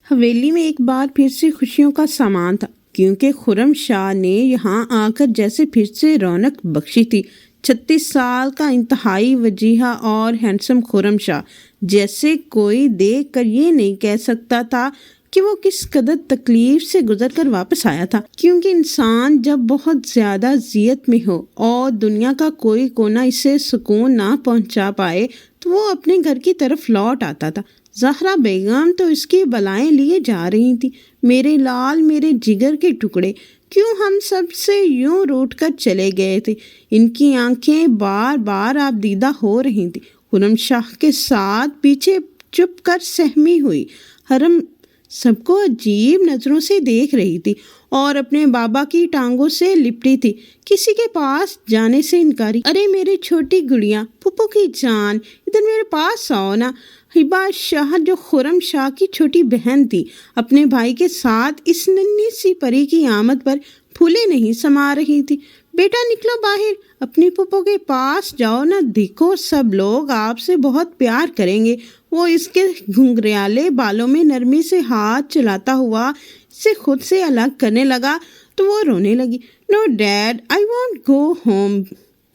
حویلی میں ایک بار پھر سے خوشیوں کا سامان تھا، کیونکہ خرم شاہ نے یہاں آ کر جیسے پھر سے رونق بخشی تھی۔ 36 سال کا انتہائی وجیہہ اور ہینڈسم خرم شاہ جیسے کوئی دیکھ کر یہ نہیں کہہ سکتا تھا کہ وہ کس قدر تکلیف سے گزر کر واپس آیا تھا، کیونکہ انسان جب بہت زیادہ اذیت میں ہو اور دنیا کا کوئی کونا اسے سکون نہ پہنچا پائے تو وہ اپنے گھر کی طرف لوٹ آتا تھا۔ زہرا بیگم تو اس کی بلائیں لیے جا رہی تھی۔ میرے لال، میرے جگر کے ٹکڑے، کیوں ہم سب سے یوں روٹ کر چلے گئے تھے؟ ان کی آنکھیں بار بار آبدیدہ ہو رہی تھیں۔ خرم شاہ کے ساتھ پیچھے چپ کر سہمی ہوئی حرم سب کو عجیب نظروں سے دیکھ رہی تھی اور اپنے بابا کی ٹانگوں سے لپٹی تھی، کسی کے پاس جانے سے انکاری۔ ارے میری چھوٹی گڑیا، پھپھو کی جان، ادھر میرے پاس آؤ نا۔ ہبا شاہ جو خرم شاہ کی چھوٹی بہن تھی، اپنے بھائی کے ساتھ اس ننھی سی پری کی آمد پر پھولے نہیں سما رہی تھی۔ بیٹا نکلو باہر، اپنی پھپھو کے پاس جاؤ نا، دیکھو سب لوگ آپ سے بہت پیار کریں گے۔ وہ اس کے گھنگریالے بالوں میں نرمی سے ہاتھ چلاتا ہوا اسے خود سے الگ کرنے لگا تو وہ رونے لگی۔ No dad, I want go home,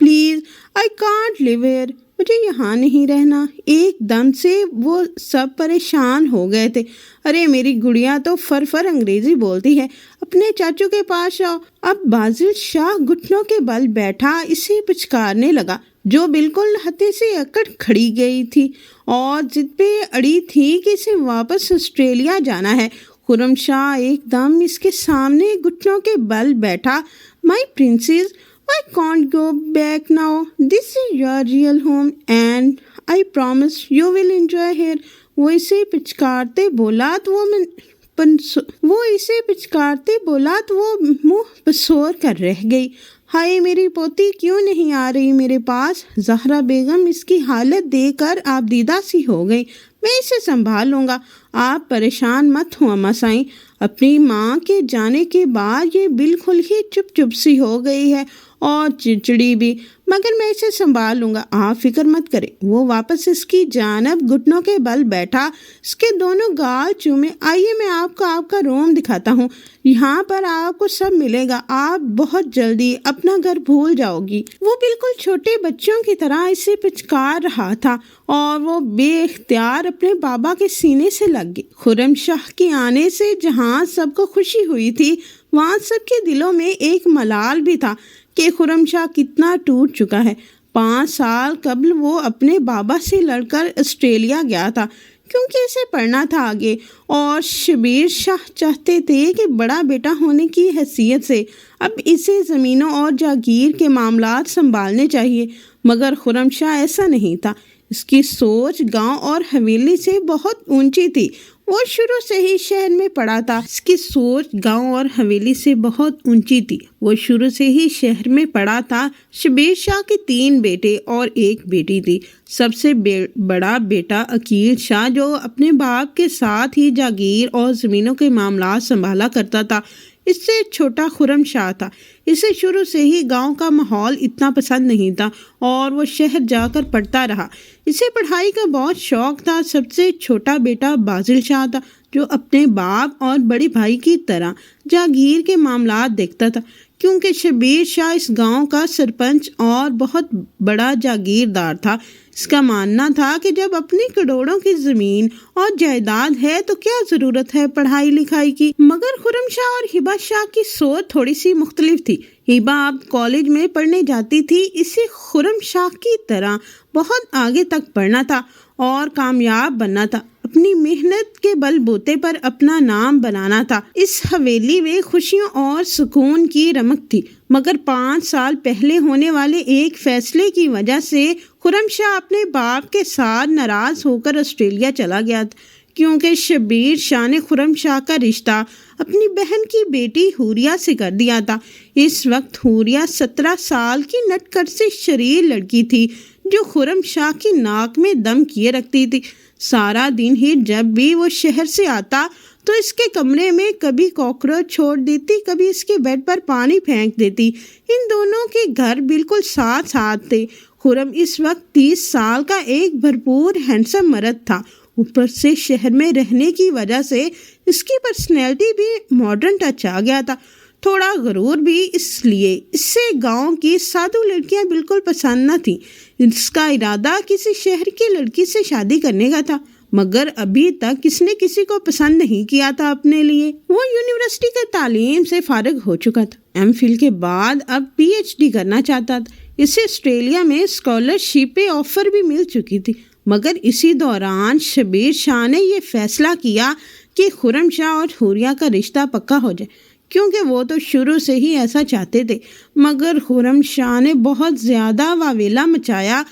please, I can't leave here, مجھے یہاں نہیں رہنا۔ ایک دم سے وہ سب پریشان ہو گئے تھے۔ ارے میری گڑیا تو فر انگریزی بولتی ہے، اپنے چاچو کے پاس آؤ۔ اب بازل شاہ گھٹنوں کے بل بیٹھا اسے پچکارنے لگا، جو بالکل ہتے سے اکڑ کھڑی گئی تھی اور ضد پہ اڑی تھی کہ اسے واپس آسٹریلیا جانا ہے۔ خرم شاہ ایک دم اس کے سامنے گھٹنوں کے بل بیٹھا۔ مائی princess, I can't go back now. This is your real home and I promise you will enjoy here. وہ اسے پچکارتے بولا تو وہ منہ پسور کر رہ گئی۔ ہائے میری پوتی کیوں نہیں آ رہی میرے پاس؟ زہرا بیگم اس کی حالت دیکھ کر آبدیدہ سی ہو گئی۔ میں اسے سنبھال لوں گا، آپ پریشان مت ہو اماں سائیں۔ اپنی ماں کے جانے کے بعد یہ بالکل ہی چپ سی ہو گئی ہے اور چڑچڑی بھی، مگر میں اسے سنبھال لوں گا، آپ فکر مت کریں۔ وہ واپس اس کی جانب گھٹنوں کے بل بیٹھا، اس کے دونوں گال چومے۔ آئیے میں آپ کا روم دکھاتا ہوں، یہاں پر آپ کو سب ملے گا، آپ بہت جلدی اپنا گھر بھول جاؤ گی۔ وہ بالکل چھوٹے بچوں کی طرح اسے پچکار رہا تھا اور وہ بے اختیار اپنے بابا کے سینے سے لگ گئی۔ خرم شاہ کے آنے سے جہاں سب کو خوشی ہوئی تھی، وہاں سب کے دلوں میں ایک ملال بھی تھا کہ خرم شاہ کتنا ٹوٹ چکا ہے۔ 5 سال قبل وہ اپنے بابا سے لڑ کر آسٹریلیا گیا تھا، کیونکہ اسے پڑھنا تھا آگے، اور شبیر شاہ چاہتے تھے کہ بڑا بیٹا ہونے کی حیثیت سے اب اسے زمینوں اور جاگیر کے معاملات سنبھالنے چاہیے، مگر خرم شاہ ایسا نہیں تھا۔ اس کی سوچ گاؤں اور حویلی سے بہت اونچی تھی۔ وہ شروع سے ہی شہر میں پڑا تھا۔ شبیر شاہ کے 3 بیٹے اور 1 بیٹی تھی۔ سب سے بڑا بیٹا عقیل شاہ، جو اپنے باپ کے ساتھ ہی جاگیر اور زمینوں کے معاملات سنبھالا کرتا تھا، اس سے چھوٹا خرم شاہ تھا۔ اسے شروع سے ہی گاؤں کا ماحول اتنا پسند نہیں تھا اور وہ شہر جا کر پڑھتا رہا۔ اسے پڑھائی کا بہت شوق تھا۔ سب سے چھوٹا بیٹا بازل شاہ تھا، جو اپنے باپ اور بڑے بھائی کی طرح جاگیر کے معاملات دیکھتا تھا، کیونکہ شبیر شاہ اس گاؤں کا سرپنچ اور بہت بڑا جاگیردار تھا۔ اس کا ماننا تھا کہ جب اپنی کروڑوں کی زمین اور جائیداد ہے تو کیا ضرورت ہے پڑھائی لکھائی کی۔ مگر خرم شاہ اور ہبا شاہ کی سوچ تھوڑی سی مختلف تھی۔ ہبا اب کالج میں پڑھنے جاتی تھی، اسے خرم شاہ کی طرح بہت آگے تک پڑھنا تھا اور کامیاب بننا تھا، اپنی محنت کے بل بوتے پر اپنا نام بنانا تھا۔ اس حویلی میں خوشیوں اور سکون کی رمق تھی، مگر 5 سال پہلے ہونے والے ایک فیصلے کی وجہ سے خرم شاہ اپنے باپ کے ساتھ ناراض ہو کر آسٹریلیا چلا گیا تھا، کیونکہ شبیر شاہ نے خرم شاہ کا رشتہ اپنی بہن کی بیٹی حوریہ سے کر دیا تھا۔ اس وقت حوریہ 17 سال کی نٹکٹ سے شریر لڑکی تھی، جو خرم شاہ کی ناک میں دم کیے رکھتی تھی۔ سارا دن ہی جب بھی وہ شہر سے آتا تو اس کے کمرے میں کبھی کاکروچ چھوڑ دیتی، کبھی اس کے بیڈ پر پانی پھینک دیتی۔ ان دونوں کے گھر بالکل ساتھ تھے۔ خرم اس وقت 30 سال کا ایک بھرپور ہینڈسم مرد تھا۔ اوپر سے شہر میں رہنے کی وجہ سے اس کی پرسنالٹی بھی ماڈرن ٹچ آ گیا تھا، تھوڑا غرور بھی اس لیے۔ اس سے گاؤں کی سادھو لڑکیاں بالکل پسند نہ تھیں۔ اس کا ارادہ کسی شہر کی لڑکی سے شادی کرنے کا تھا، مگر ابھی تک کس نے کسی کو پسند نہیں کیا تھا اپنے لیے۔ وہ یونیورسٹی کے تعلیم سے فارغ ہو چکا تھا، ایم فل کے بعد اب پی ایچ ڈی کرنا چاہتا تھا۔ اسے آسٹریلیا میں اسکالرشپ آفر بھی مل چکی تھی، مگر اسی دوران شبیر شاہ نے یہ فیصلہ کیا کہ خرم شاہ اور حوریہ کا رشتہ پکا ہو جائے، کیونکہ وہ تو شروع سے ہی ایسا چاہتے تھے۔ مگر خرم شاہ نے بہت زیادہ واویلا مچایا،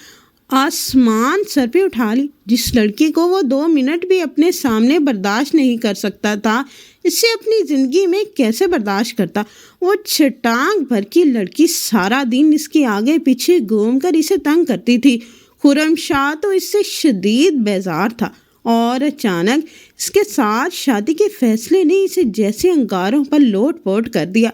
آسمان سر پہ اٹھا لی۔ جس لڑکی کو وہ 2 منٹ بھی اپنے سامنے برداشت نہیں کر سکتا تھا، اسے اپنی زندگی میں کیسے برداشت کرتا؟ وہ چٹان بھر کی لڑکی سارا دن اس کے آگے پیچھے گھوم کر اسے تنگ کرتی تھی۔ خرم شاہ تو اس سے شدید بیزار تھا، اور اچانک اس کے ساتھ شادی کے فیصلے نے اسے جیسے انگاروں پر لوٹ پوٹ کر دیا۔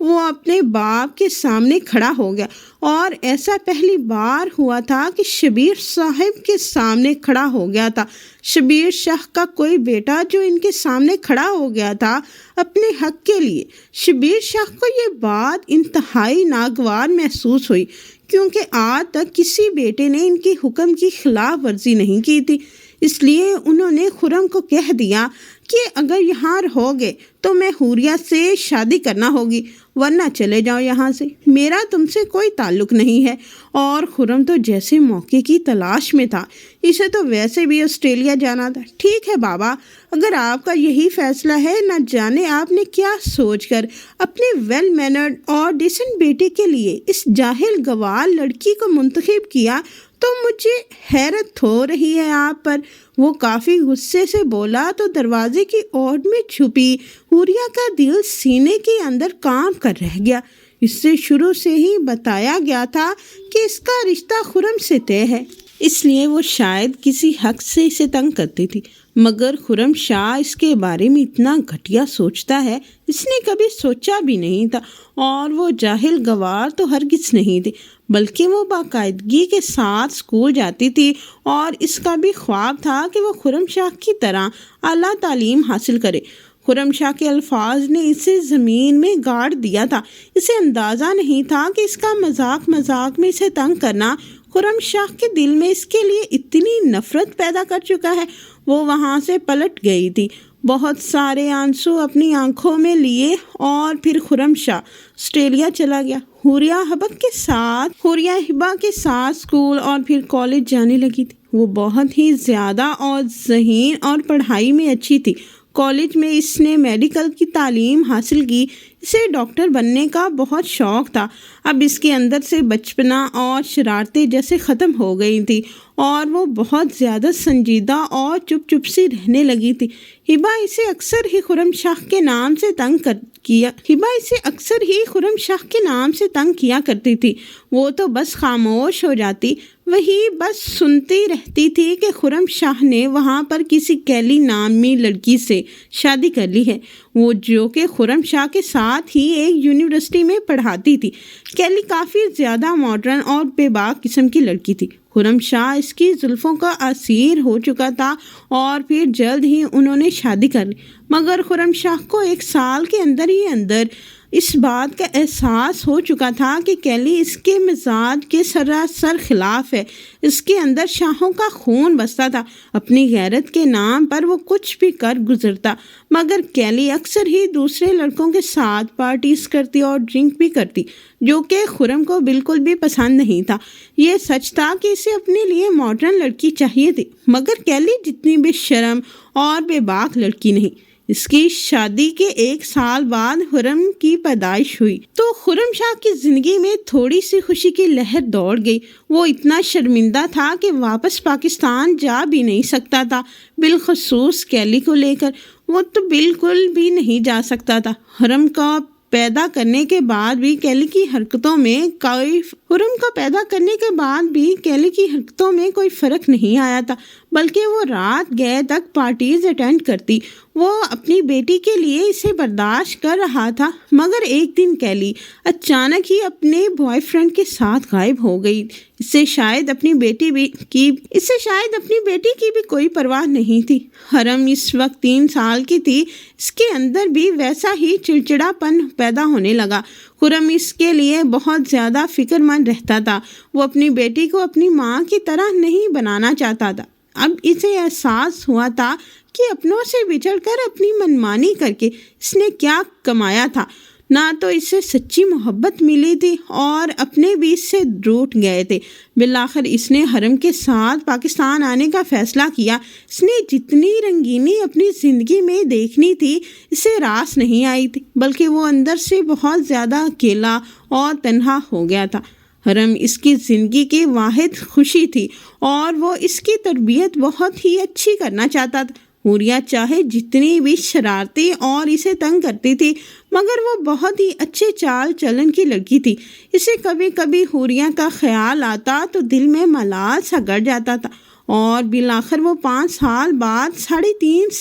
وہ اپنے باپ کے سامنے کھڑا ہو گیا، اور ایسا پہلی بار ہوا تھا کہ شبیر صاحب کے سامنے کھڑا ہو گیا تھا۔ شبیر شاہ کا کوئی بیٹا جو ان کے سامنے کھڑا ہو گیا تھا اپنے حق کے لیے۔ شبیر شاہ کو یہ بات انتہائی ناگوار محسوس ہوئی، کیونکہ آج تک کسی بیٹے نے ان کے حکم کی خلاف ورزی نہیں کی تھی۔ اس لیے انہوں نے خرم کو کہہ دیا کہ اگر یہاں رہو گے تو میں حوریہ سے شادی کرنا ہوگی، ورنہ چلے جاؤ یہاں سے، میرا تم سے کوئی تعلق نہیں ہے۔ اور خرم تو جیسے موقع کی تلاش میں تھا، اسے تو ویسے بھی آسٹریلیا جانا تھا۔ ٹھیک ہے بابا، اگر آپ کا یہی فیصلہ ہے، نہ جانے آپ نے کیا سوچ کر اپنے ویل مینرڈ اور ڈیسنٹ بیٹے کے لیے اس جاہل گوار لڑکی کو منتخب کیا، تو مجھے حیرت ہو رہی ہے آپ پر۔ وہ کافی غصے سے بولا تو دروازے کی اوٹ میں چھپی حوریہ کا دل سینے کے اندر کام کر رہ گیا۔ اس سے شروع سے ہی بتایا گیا تھا کہ اس کا رشتہ خرم سے طے ہے، اس لیے وہ شاید کسی حق سے اسے تنگ کرتی تھی۔ مگر خرم شاہ اس کے بارے میں اتنا گھٹیا سوچتا ہے، اس نے کبھی سوچا بھی نہیں تھا، اور وہ جاہل گوار تو ہرگز نہیں تھی، بلکہ وہ باقاعدگی کے ساتھ اسکول جاتی تھی، اور اس کا بھی خواب تھا کہ وہ خرم شاہ کی طرح اعلیٰ تعلیم حاصل کرے۔ خرم شاہ کے الفاظ نے اسے زمین میں گاڑ دیا تھا۔ اسے اندازہ نہیں تھا کہ اس کا مذاق میں اسے تنگ کرنا خرم شاہ کے دل میں اس کے لیے اتنی نفرت پیدا کر چکا ہے۔ وہ وہاں سے پلٹ گئی تھی، بہت سارے آنسو اپنی آنکھوں میں لیے، اور پھر خرم شاہ آسٹریلیا چلا گیا۔ حوریہ ہبا کے ساتھ اسکول اور پھر کالج جانے لگی تھی۔ وہ بہت ہی زیادہ اور ذہین اور پڑھائی میں اچھی تھی۔ کالج میں اس نے میڈیکل کی تعلیم حاصل کی۔ اسے ڈاکٹر بننے کا بہت شوق تھا۔ اب اس کے اندر سے بچپنا اور شرارتیں جیسے ختم ہو گئی تھی، اور وہ بہت زیادہ سنجیدہ اور چپ سی رہنے لگی تھی۔ ہبا اسے اکثر ہی خرم شاہ کے نام سے تنگ کیا کرتی تھی۔ وہ تو بس خاموش ہو جاتی، وہی بس سنتی رہتی تھی کہ خرم شاہ نے وہاں پر کسی کیلی نامی لڑکی سے شادی کر لی ہے، وہ جو کہ خرم شاہ کے ساتھ ہی ایک یونیورسٹی میں پڑھاتی تھی۔ کیلی کافی زیادہ ماڈرن اور بے باک قسم کی لڑکی تھی۔ خرم شاہ اس کی زلفوں کا اسیر ہو چکا تھا، اور پھر جلد ہی انہوں نے شادی کر لی۔ مگر خرم شاہ کو 1 سال کے اندر اس بات کا احساس ہو چکا تھا کہ کیلی اس کے مزاج کے سراسر خلاف ہے۔ اس کے اندر شاہوں کا خون بستا تھا۔ اپنی غیرت کے نام پر وہ کچھ بھی کر گزرتا، مگر کیلی اکثر ہی دوسرے لڑکوں کے ساتھ پارٹیز کرتی اور ڈرنک بھی کرتی، جو کہ خرم کو بالکل بھی پسند نہیں تھا۔ یہ سچ تھا کہ اسے اپنے لیے ماڈرن لڑکی چاہیے تھی، مگر کیلی جتنی بے شرم اور بے باک لڑکی نہیں۔ اس کی شادی کے 1 سال بعد خرم کی پیدائش ہوئی تو خرم شاہ کی زندگی میں تھوڑی سی خوشی کی لہر دوڑ گئی۔ وہ اتنا شرمندہ تھا کہ واپس پاکستان جا بھی نہیں سکتا تھا، بالخصوص کیلی کو لے کر۔ وہ تو بالکل بھی نہیں جا سکتا تھا۔ خرم کا پیدا کرنے کے بعد بھی کیلی کی حرکتوں میں کوئی فرق نہیں آیا تھا، بلکہ وہ رات گئے تک پارٹیز اٹینڈ کرتی۔ وہ اپنی بیٹی کے لیے اسے برداشت کر رہا تھا، مگر ایک دن کیلی اچانک ہی اپنے بوائے فرینڈ کے ساتھ غائب ہو گئی۔ اسے شاید اپنی بیٹی کی بھی کوئی پرواہ نہیں تھی۔ حرم اس وقت 3 سال کی تھی۔ اس کے اندر بھی ویسا ہی چڑچڑا پن پیدا ہونے لگا۔ خرم اس کے لیے بہت زیادہ فکر مند رہتا تھا۔ وہ اپنی بیٹی کو اپنی ماں کی طرح نہیں بنانا چاہتا تھا۔ اب اسے احساس ہوا تھا کہ اپنوں سے بچھڑ کر اپنی منمانی کر کے اس نے کیا کمایا تھا۔ نہ تو اسے سچی محبت ملی تھی اور اپنے بھی اس سے روٹھ گئے تھے۔ بالآخر اس نے حرم کے ساتھ پاکستان آنے کا فیصلہ کیا۔ اس نے جتنی رنگینی اپنی زندگی میں دیکھنی تھی اسے راس نہیں آئی تھی، بلکہ وہ اندر سے بہت زیادہ اکیلا اور تنہا ہو گیا تھا۔ حرم اس کی زندگی کی واحد خوشی تھی اور وہ اس کی تربیت بہت ہی اچھی کرنا چاہتا تھا۔ حوریہ چاہے جتنی بھی شرارتی اور اسے تنگ کرتی تھی، مگر وہ بہت ہی اچھے چال چلن کی لڑکی تھی۔ اسے کبھی کبھی حوریہ کا خیال آتا تو دل میں ملال سا گڑ جاتا تھا، اور بالآخر وہ 5 سال بعد 3.5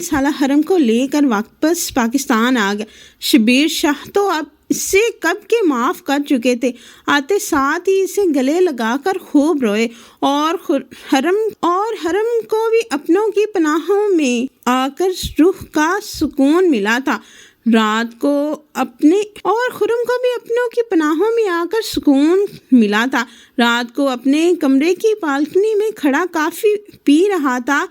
سالہ حرم کو لے کر واپس پاکستان آ گیا۔ شبیر شاہ تو اب اس سے کب کے معاف کر چکے تھے۔ آتے ساتھ ہی اسے گلے لگا کر خوب روئے، اور حرم کو بھی اپنوں کی پناہوں میں آ کر روح کا سکون ملا تھا۔ رات کو اپنے کمرے کی بالکنی میں کھڑا کافی پی رہا تھا۔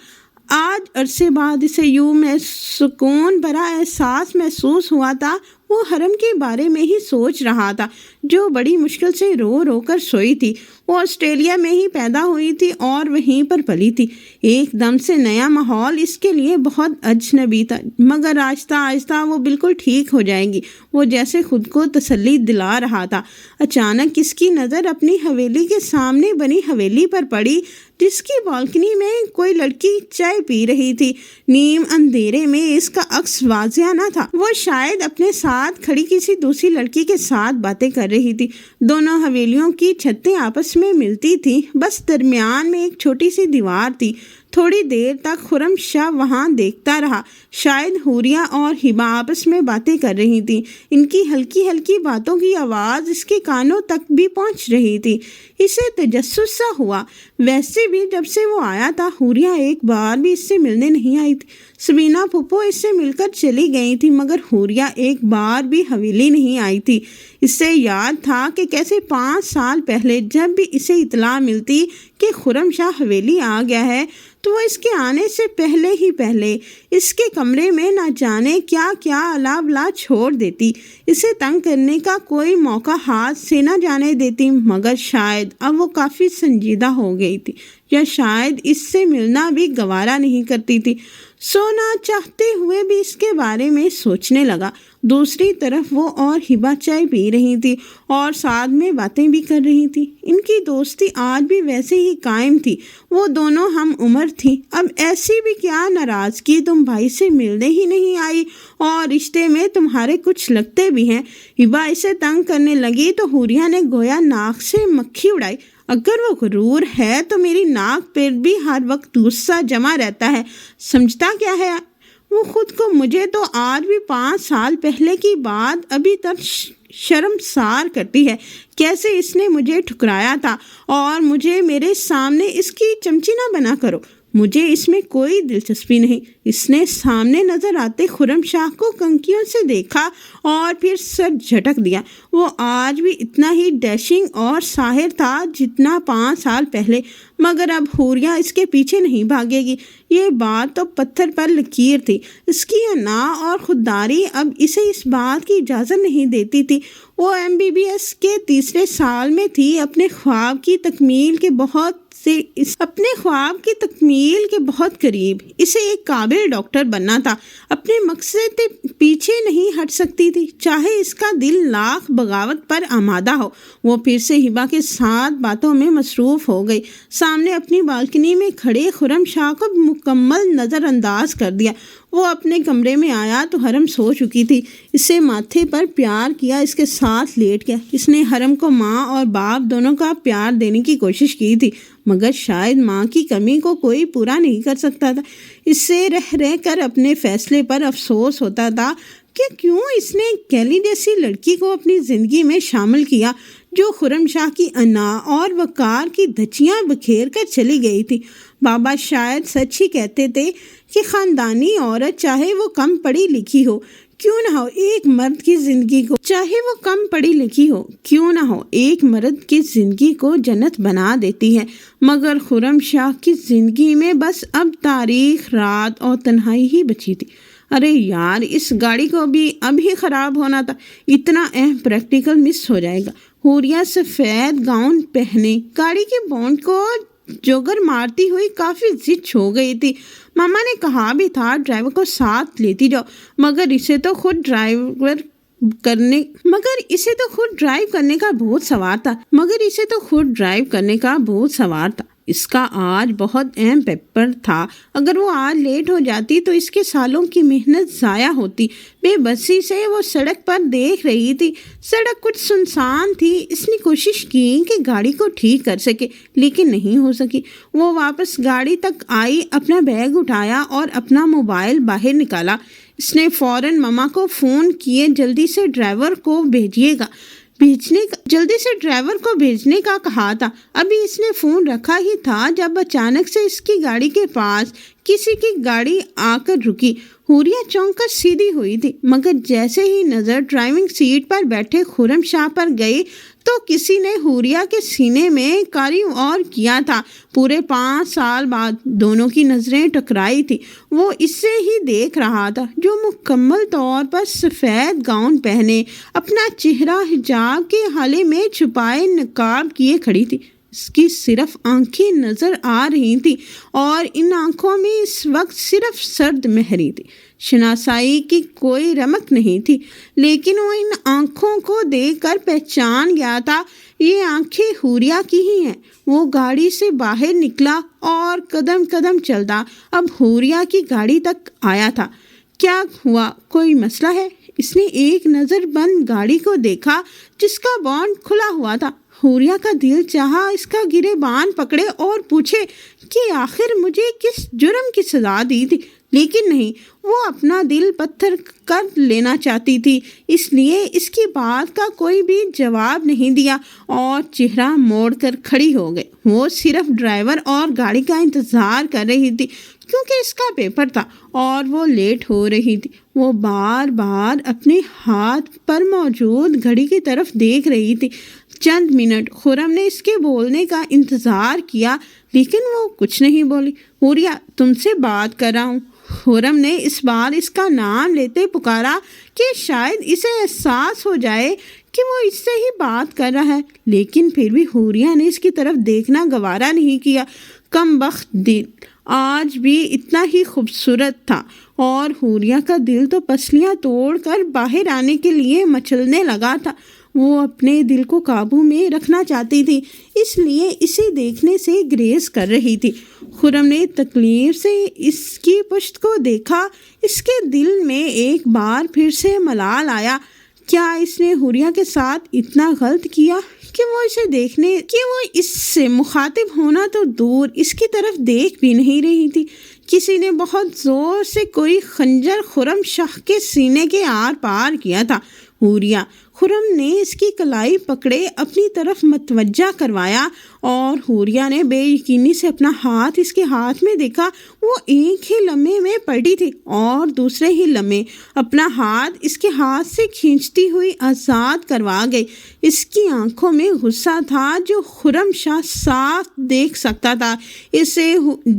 آج عرصے بعد اسے یوں سکون بھرا احساس محسوس ہوا تھا۔ وہ حرم کے بارے میں ہی سوچ رہا تھا، جو بڑی مشکل سے رو رو کر سوئی تھی۔ وہ آسٹریلیا میں ہی پیدا ہوئی تھی اور وہیں پر پلی تھی۔ ایک دم سے نیا ماحول اس کے لیے بہت اجنبی تھا، مگر آہستہ آہستہ وہ بالکل ٹھیک ہو جائے گی، وہ جیسے خود کو تسلی دلا رہا تھا۔ اچانک اس کی نظر اپنی حویلی کے سامنے بنی حویلی پر پڑی، جس کی بالکنی میں کوئی لڑکی چائے پی رہی تھی۔ نیم اندھیرے میں اس کا عکس واضح نہ تھا۔ وہ شاید اپنے ساتھ کھڑی کسی دوسری لڑکی کے ساتھ باتیں کر رہی تھی۔ دونوں حویلیوں کی چھتیں آپس میں ملتی تھیں، بس درمیان میں ایک چھوٹی سی دیوار تھی۔ تھوڑی دیر تک خرم شاہ وہاں دیکھتا رہا۔ شاید حوریہ اور ہبہ آپس میں باتیں کر رہی تھیں۔ ان کی ہلکی ہلکی باتوں کی آواز اس کے کانوں تک بھی پہنچ رہی تھی۔ اسے تجسس سا ہوا۔ ویسے بھی جب سے وہ آیا تھا، حوریہ ایک بار بھی اس سے ملنے نہیں آئی تھی۔ سبینہ پھپھو اس سے مل کر چلی گئی تھی، مگر حوریہ ایک بار بھی حویلی نہیں آئی تھی۔ اس سے یاد تھا کہ کیسے 5 سال پہلے جب بھی اسے اطلاع ملتی کہ خرم شاہ حویلی آ گیا ہے، تو وہ اس کے آنے سے پہلے اس کے کمرے میں نہ جانے کیا کیا الا بلا چھوڑ دیتی، اسے تنگ کرنے کا کوئی موقع ہاتھ سے نہ جانے دیتی۔ مگر شاید اب وہ کافی سنجیدہ ہو گئی تھی، یا شاید اس سے ملنا بھی گوارا نہیں کرتی تھی۔ سونا چاہتے ہوئے بھی اس کے بارے میں سوچنے لگا۔ دوسری طرف وہ اور ہبہ چائے پی رہی تھی اور ساتھ میں باتیں بھی کر رہی تھی۔ ان کی دوستی آج بھی ویسے ہی قائم تھی۔ وہ دونوں ہم عمر تھیں۔ اب ایسی بھی کیا ناراضگی تم بھائی سے ملنے ہی نہیں آئی، اور رشتے میں تمہارے کچھ لگتے بھی ہیں۔ ہبہ اسے تنگ کرنے لگی تو حوریہ نے گویا ناک سے مکھی اڑائی۔ اگر وہ غرور ہے تو میری ناک پر بھی ہر وقت غصہ جمع رہتا ہے، سمجھتا کیا ہے وہ خود کو؟ مجھے تو آج بھی 5 سال پہلے کی بات ابھی تک شرمسار کرتی ہے۔ کیسے اس نے مجھے ٹھکرایا تھا، اور مجھے میرے سامنے اس کی چمچی نہ بنا کرو۔ مجھے اس میں کوئی دلچسپی نہیں۔ اس نے سامنے نظر آتے خرم شاہ کو کنکیوں سے دیکھا اور پھر سر جھٹک دیا۔ وہ آج بھی اتنا ہی ڈیشنگ اور ساحر تھا جتنا 5 سال پہلے، مگر اب حوریہ اس کے پیچھے نہیں بھاگے گی۔ یہ بات تو پتھر پر لکیر تھی۔ اس کی انا اور خودداری اب اسے اس بات کی اجازت نہیں دیتی تھی۔ وہ MBBS کے 3 سال میں تھی، اپنے خواب کی تکمیل کے بہت قریب۔ اسے ایک قابل ڈاکٹر بننا تھا۔ اپنے مقصد سے پیچھے نہیں ہٹ سکتی تھی، چاہے اس کا دل لاکھ بغاوت پر آمادہ ہو۔ وہ پھر سے ہبہ کے ساتھ باتوں میں مصروف ہو گئی۔ سامنے اپنی بالکنی میں کھڑے خرم شاہ کو مکمل نظر انداز کر دیا۔ وہ اپنے کمرے میں آیا تو حرم سو چکی تھی۔ اسے ماتھے پر پیار کیا، اس کے ساتھ لیٹ گیا۔ اس نے حرم کو ماں اور باپ دونوں کا پیار دینے کی کوشش کی تھی، مگر شاید ماں کی کمی کو کوئی پورا نہیں کر سکتا تھا۔ اس سے رہ کر اپنے فیصلے پر افسوس ہوتا تھا کہ کیوں اس نے کیلی جیسی لڑکی کو اپنی زندگی میں شامل کیا، جو خرم شاہ کی انا اور وقار کی دھچیاں بکھیر کر چلی گئی تھی۔ بابا شاید سچ ہی کہتے تھے کہ خاندانی عورت چاہے وہ کم پڑھی لکھی ہو کیوں نہ ہو، ایک مرد کی زندگی کو ایک مرد کی زندگی کو جنت بنا دیتی ہے۔ مگر خرم شاہ کی زندگی میں بس اب تاریخ، رات اور تنہائی ہی بچی تھی۔ ارے یار، اس گاڑی کو بھی اب ہی خراب ہونا تھا، اتنا اہم پریکٹیکل مس ہو جائے گا۔ حوریہ سفید گاؤن پہنے گاڑی کے بونٹ کو جوگر مارتی ہوئی کافی ضد ہو گئی تھی۔ ماما نے کہا بھی تھا ڈرائیور کو ساتھ لیتی جاؤ، مگر اسے تو خود ڈرائیو کرنے کا بہت سوار تھا۔ اس کا آج بہت اہم پیپر تھا، اگر وہ آج لیٹ ہو جاتی تو اس کے سالوں کی محنت ضائع ہوتی۔ بے بسی سے وہ سڑک پر دیکھ رہی تھی۔ سڑک کچھ سنسان تھی۔ اس نے کوشش کی کہ گاڑی کو ٹھیک کر سکے، لیکن نہیں ہو سکی۔ وہ واپس گاڑی تک آئی، اپنا بیگ اٹھایا اور اپنا موبائل باہر نکالا۔ اس نے فوراً ماما کو فون کیے، جلدی سے ڈرائیور کو بھیجنے کا کہا تھا۔ ابھی اس نے فون رکھا ہی تھا جب اچانک سے اس کی گاڑی کے پاس کسی کی گاڑی آ کر رکی۔ حوریہ چونک کر سیدھی ہوئی تھی، مگر جیسے ہی نظر ڈرائیونگ سیٹ پر بیٹھے خرم شاہ پر گئی تو کسی نے حوریہ کے سینے میں کاری اور کیا تھا۔ پورے 5 سال بعد دونوں کی نظریں ٹکرائی تھی۔ وہ اس سے ہی دیکھ رہا تھا جو مکمل طور پر سفید گاؤن پہنے، اپنا چہرہ حجاب کے ہالے میں چھپائے نقاب کیے کھڑی تھی۔ اس کی صرف آنکھیں نظر آ رہی تھیں اور ان آنکھوں میں اس وقت صرف سرد مہری تھی۔ شناسائی کی کوئی رمق نہیں تھی، لیکن وہ ان آنکھوں کو دیکھ کر پہچان گیا تھا، یہ آنکھیں حوریہ کی ہی ہیں۔ وہ گاڑی سے باہر نکلا اور قدم قدم چلتا اب حوریہ کی گاڑی تک آیا تھا۔ کیا ہوا، کوئی مسئلہ ہے؟ اس نے ایک نظر بند گاڑی کو دیکھا جس کا بونٹ کھلا ہوا تھا۔ حوریہ کا دل چاہا اس کا گریبان پکڑے اور پوچھے کہ آخر مجھے کس جرم کی سزا دی تھی، لیکن نہیں، وہ اپنا دل پتھر کر لینا چاہتی تھی، اس لیے اس کی بات کا کوئی بھی جواب نہیں دیا اور چہرہ موڑ کر کھڑی ہو گئی۔ وہ صرف ڈرائیور اور گاڑی کا انتظار کر رہی تھی، کیونکہ اس کا پیپر تھا اور وہ لیٹ ہو رہی تھی۔ وہ بار بار اپنے ہاتھ پر موجود گھڑی کی طرف دیکھ رہی تھی۔ چند منٹ خرم نے اس کے بولنے کا انتظار کیا، لیکن وہ کچھ نہیں بولی۔ حوریہ، تم سے بات کر رہا ہوں۔ خرم نے اس بار اس کا نام لیتے پکارا کہ شاید اسے احساس ہو جائے کہ وہ اس سے ہی بات کر رہا ہے، لیکن پھر بھی حوریہ نے اس کی طرف دیکھنا گوارا نہیں کیا۔ کم بخت دل آج بھی اتنا ہی خوبصورت تھا اور حوریہ کا دل تو پسلیاں توڑ کر باہر آنے کے لیے مچلنے لگا تھا۔ وہ اپنے دل کو قابو میں رکھنا چاہتی تھی، اس لیے اسے دیکھنے سے گریز کر رہی تھی۔ خرم نے تکلیف سے اس کی پشت کو دیکھا۔ اس کے دل میں ایک بار پھر سے ملال آیا، کیا اس نے حوریہ کے ساتھ اتنا غلط کیا کہ وہ اس سے مخاطب ہونا تو دور، اس کی طرف دیکھ بھی نہیں رہی تھی۔ کسی نے بہت زور سے کوئی خنجر خرم شاہ کے سینے کے آر پار کیا تھا۔ حوریہ، خرم نے اس کی کلائی پکڑے اپنی طرف متوجہ کروایا اور حوریہ نے بے یقینی سے اپنا ہاتھ اس کے ہاتھ میں دیکھا۔ وہ ایک ہی لمحے میں پلٹی تھی اور دوسرے ہی لمحے اپنا ہاتھ اس کے ہاتھ سے کھینچتی ہوئی آزاد کروا گئی۔ اس کی آنکھوں میں غصہ تھا جو خرم شاہ صاف دیکھ سکتا تھا، اسے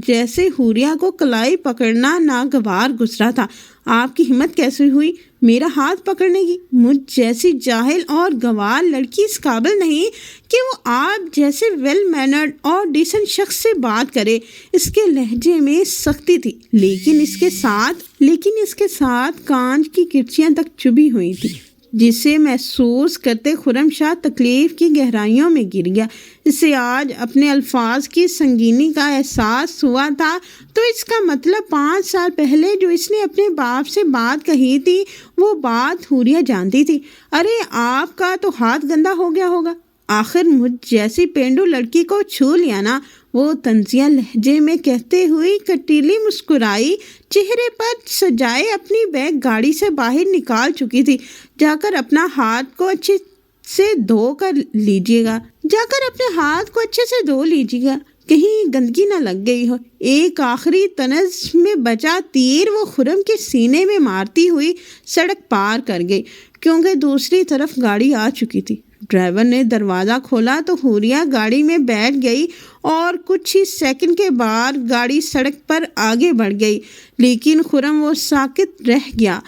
جیسے حوریہ کو کلائی پکڑنا ناگوار گزرا تھا۔ آپ کی ہمت کیسے ہوئی میرا ہاتھ پکڑنے کی؟ مجھ جیسی جاہل اور گوار لڑکی اس قابل نہیں کہ وہ آپ جیسے ویل مینرڈ اور ڈیسنٹ شخص سے بات کرے۔ اس کے لہجے میں سختی تھی، لیکن اس کے ساتھ کانچ کی کرچیاں تک چبھی ہوئی تھی۔ جسے محسوس کرتے خرم شاہ تکلیف کی گہرائیوں میں گر گیا۔ اسے آج اپنے الفاظ کی سنگینی کا احساس ہوا تھا۔ تو اس کا مطلب 5 سال پہلے جو اس نے اپنے باپ سے بات کہی تھی وہ بات حوریہ جانتی تھی۔ ارے آپ کا تو ہاتھ گندا ہو گیا ہوگا، آخر مجھ جیسی پینڈو لڑکی کو چھو لیا نا، وہ طنزیہ لہجے میں کہتے ہوئی کٹیلی مسکرائی، چہرے پر سجائے اپنی بیگ گاڑی سے باہر نکال چکی تھی۔ جا کر اپنا ہاتھ کو اچھے سے دھو لیجیے گا، کہیں گندگی نہ لگ گئی ہو۔ ایک آخری طنز میں بچا تیر وہ خرم کے سینے میں مارتی ہوئی سڑک پار کر گئی، کیونکہ دوسری طرف گاڑی آ چکی تھی۔ ڈرائیور نے دروازہ کھولا تو حوریہ گاڑی میں بیٹھ گئی اور کچھ ہی سیکنڈ کے بعد گاڑی سڑک پر آگے بڑھ گئی، لیکن خرم وہ ساکت رہ گیا۔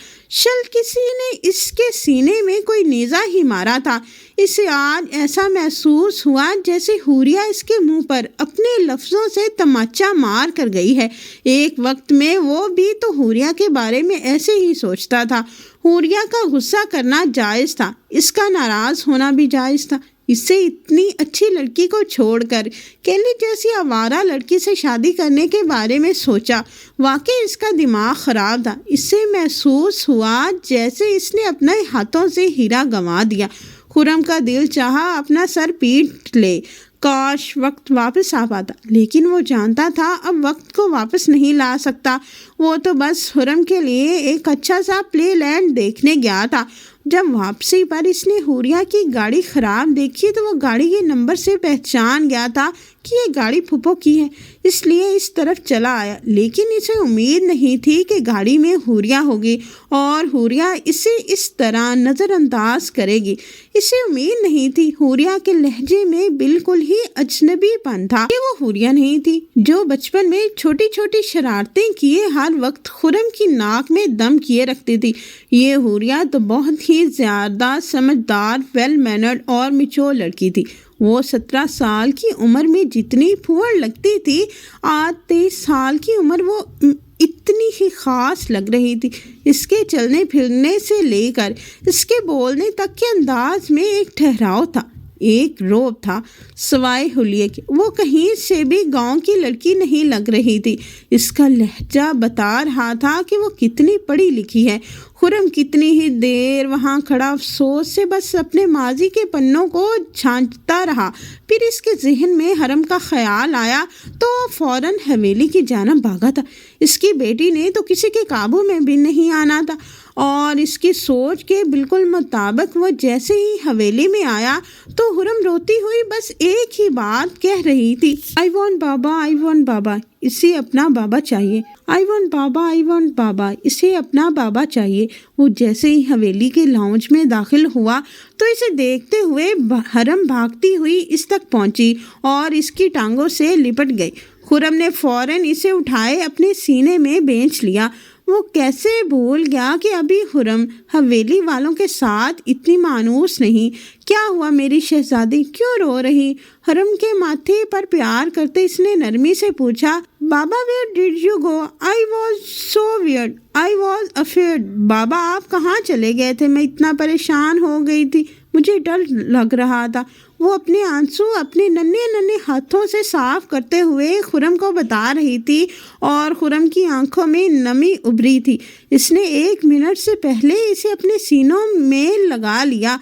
کسی نے اس کے سینے میں کوئی نیزہ ہی مارا تھا۔ اسے آج ایسا محسوس ہوا جیسے حوریہ اس کے منہ پر اپنے لفظوں سے تماچا مار کر گئی ہے۔ ایک وقت میں وہ بھی تو حوریہ کے بارے میں ایسے ہی سوچتا تھا۔ حوریہ کا غصہ کرنا جائز تھا، اس کا ناراض ہونا بھی جائز تھا۔ اسے اتنی اچھی لڑکی کو چھوڑ کر کیلی جیسی آوارہ لڑکی سے شادی کرنے کے بارے میں سوچا۔ واقعی اس کا دماغ خراب تھا۔ اسے محسوس ہوا جیسے اس نے اپنے ہاتھوں سے ہیرا گنوا دیا۔ خرم کا دل چاہا اپنا سر پیٹ لے، کاش وقت واپس آ پاتا، لیکن وہ جانتا تھا اب وقت کو واپس نہیں لا سکتا۔ وہ تو بس خرم کے لیے ایک اچھا سا پلے لینڈ دیکھنے گیا تھا۔ جب واپسی پر اس نے حوریہ کی گاڑی خراب دیکھی تو وہ گاڑی کے نمبر سے پہچان گیا تھا کہ یہ گاڑی پھپھو کی ہے، اس لیے اس طرف چلا آیا۔ لیکن اسے امید نہیں تھی کہ گاڑی میں حوریہ ہوگی اور حوریہ اسے اس طرح نظر انداز کرے گی۔ اسے امید نہیں تھی۔ حوریہ کے لہجے میں بالکل ہی اجنبی پن تھا۔ یہ وہ حوریہ نہیں تھی جو بچپن میں چھوٹی چھوٹی شرارتیں کیے ہر وقت خرم کی ناک میں دم کیے رکھتی تھی۔ یہ حوریہ تو بہت ہی زیادہ سمجھدار، ویل مینرڈ اور میچور لڑکی تھی۔ وہ 17 سال کی عمر میں جتنی پھوڑ لگتی تھی، آج 23 سال کی عمر وہ اتنی ہی خاص لگ رہی تھی۔ اس کے چلنے پھرنے سے لے کر اس کے بولنے تک کے انداز میں ایک ٹھہراؤ تھا، ایک روب تھا، سوائے حلیے کے۔ وہ کہیں سے بھی گاؤں کی لڑکی نہیں لگ رہی تھی۔ اس کا لہجہ بتا رہا تھا کہ وہ کتنی پڑھی لکھی ہے۔ خرم کتنی ہی دیر وہاں کھڑا افسوس سے بس اپنے ماضی کے پنوں کو چھانٹتا رہا۔ پھر اس کے ذہن میں حرم کا خیال آیا تو فوراً حویلی کی جانب بھاگا تھا۔ اس کی بیٹی نے تو کسی کے قابو میں بھی نہیں آنا تھا، اور اس کی سوچ کے بالکل مطابق وہ جیسے ہی حویلی میں آیا تو حرم روتی ہوئی بس ایک ہی بات کہہ رہی تھی، I want بابا، I want بابا، اسے اپنا بابا چاہیے۔ I want بابا، I want بابا، اسے اپنا بابا چاہیے۔ وہ جیسے ہی حویلی کے لاؤنج میں داخل ہوا تو اسے دیکھتے ہوئے حرم بھاگتی ہوئی اس تک پہنچی اور اس کی ٹانگوں سے لپٹ گئی۔ خرم نے فوراً اسے اٹھائے اپنے سینے میں بھینچ لیا۔ وہ کیسے بھول گیا کہ ابھی حرم حویلی والوں کے ساتھ اتنی مانوس نہیں۔ کیا ہوا میری شہزادی، کیوں رو رہی؟ حرم کے ماتھے پر پیار کرتے اس نے نرمی سے پوچھا۔ بابا where did you go? I was so weird. I was afraid. بابا آپ کہاں چلے گئے تھے؟ میں اتنا پریشان ہو گئی تھی، مجھے ڈر لگ رہا تھا۔ وہ اپنے آنسو اپنے ننھے ننھے ہاتھوں سے صاف کرتے ہوئے خرم کو بتا رہی تھی، اور خرم کی آنکھوں میں نمی ابھری تھی۔ اس نے 1 منٹ سے پہلے اسے اپنے سینوں میں لگا لیا۔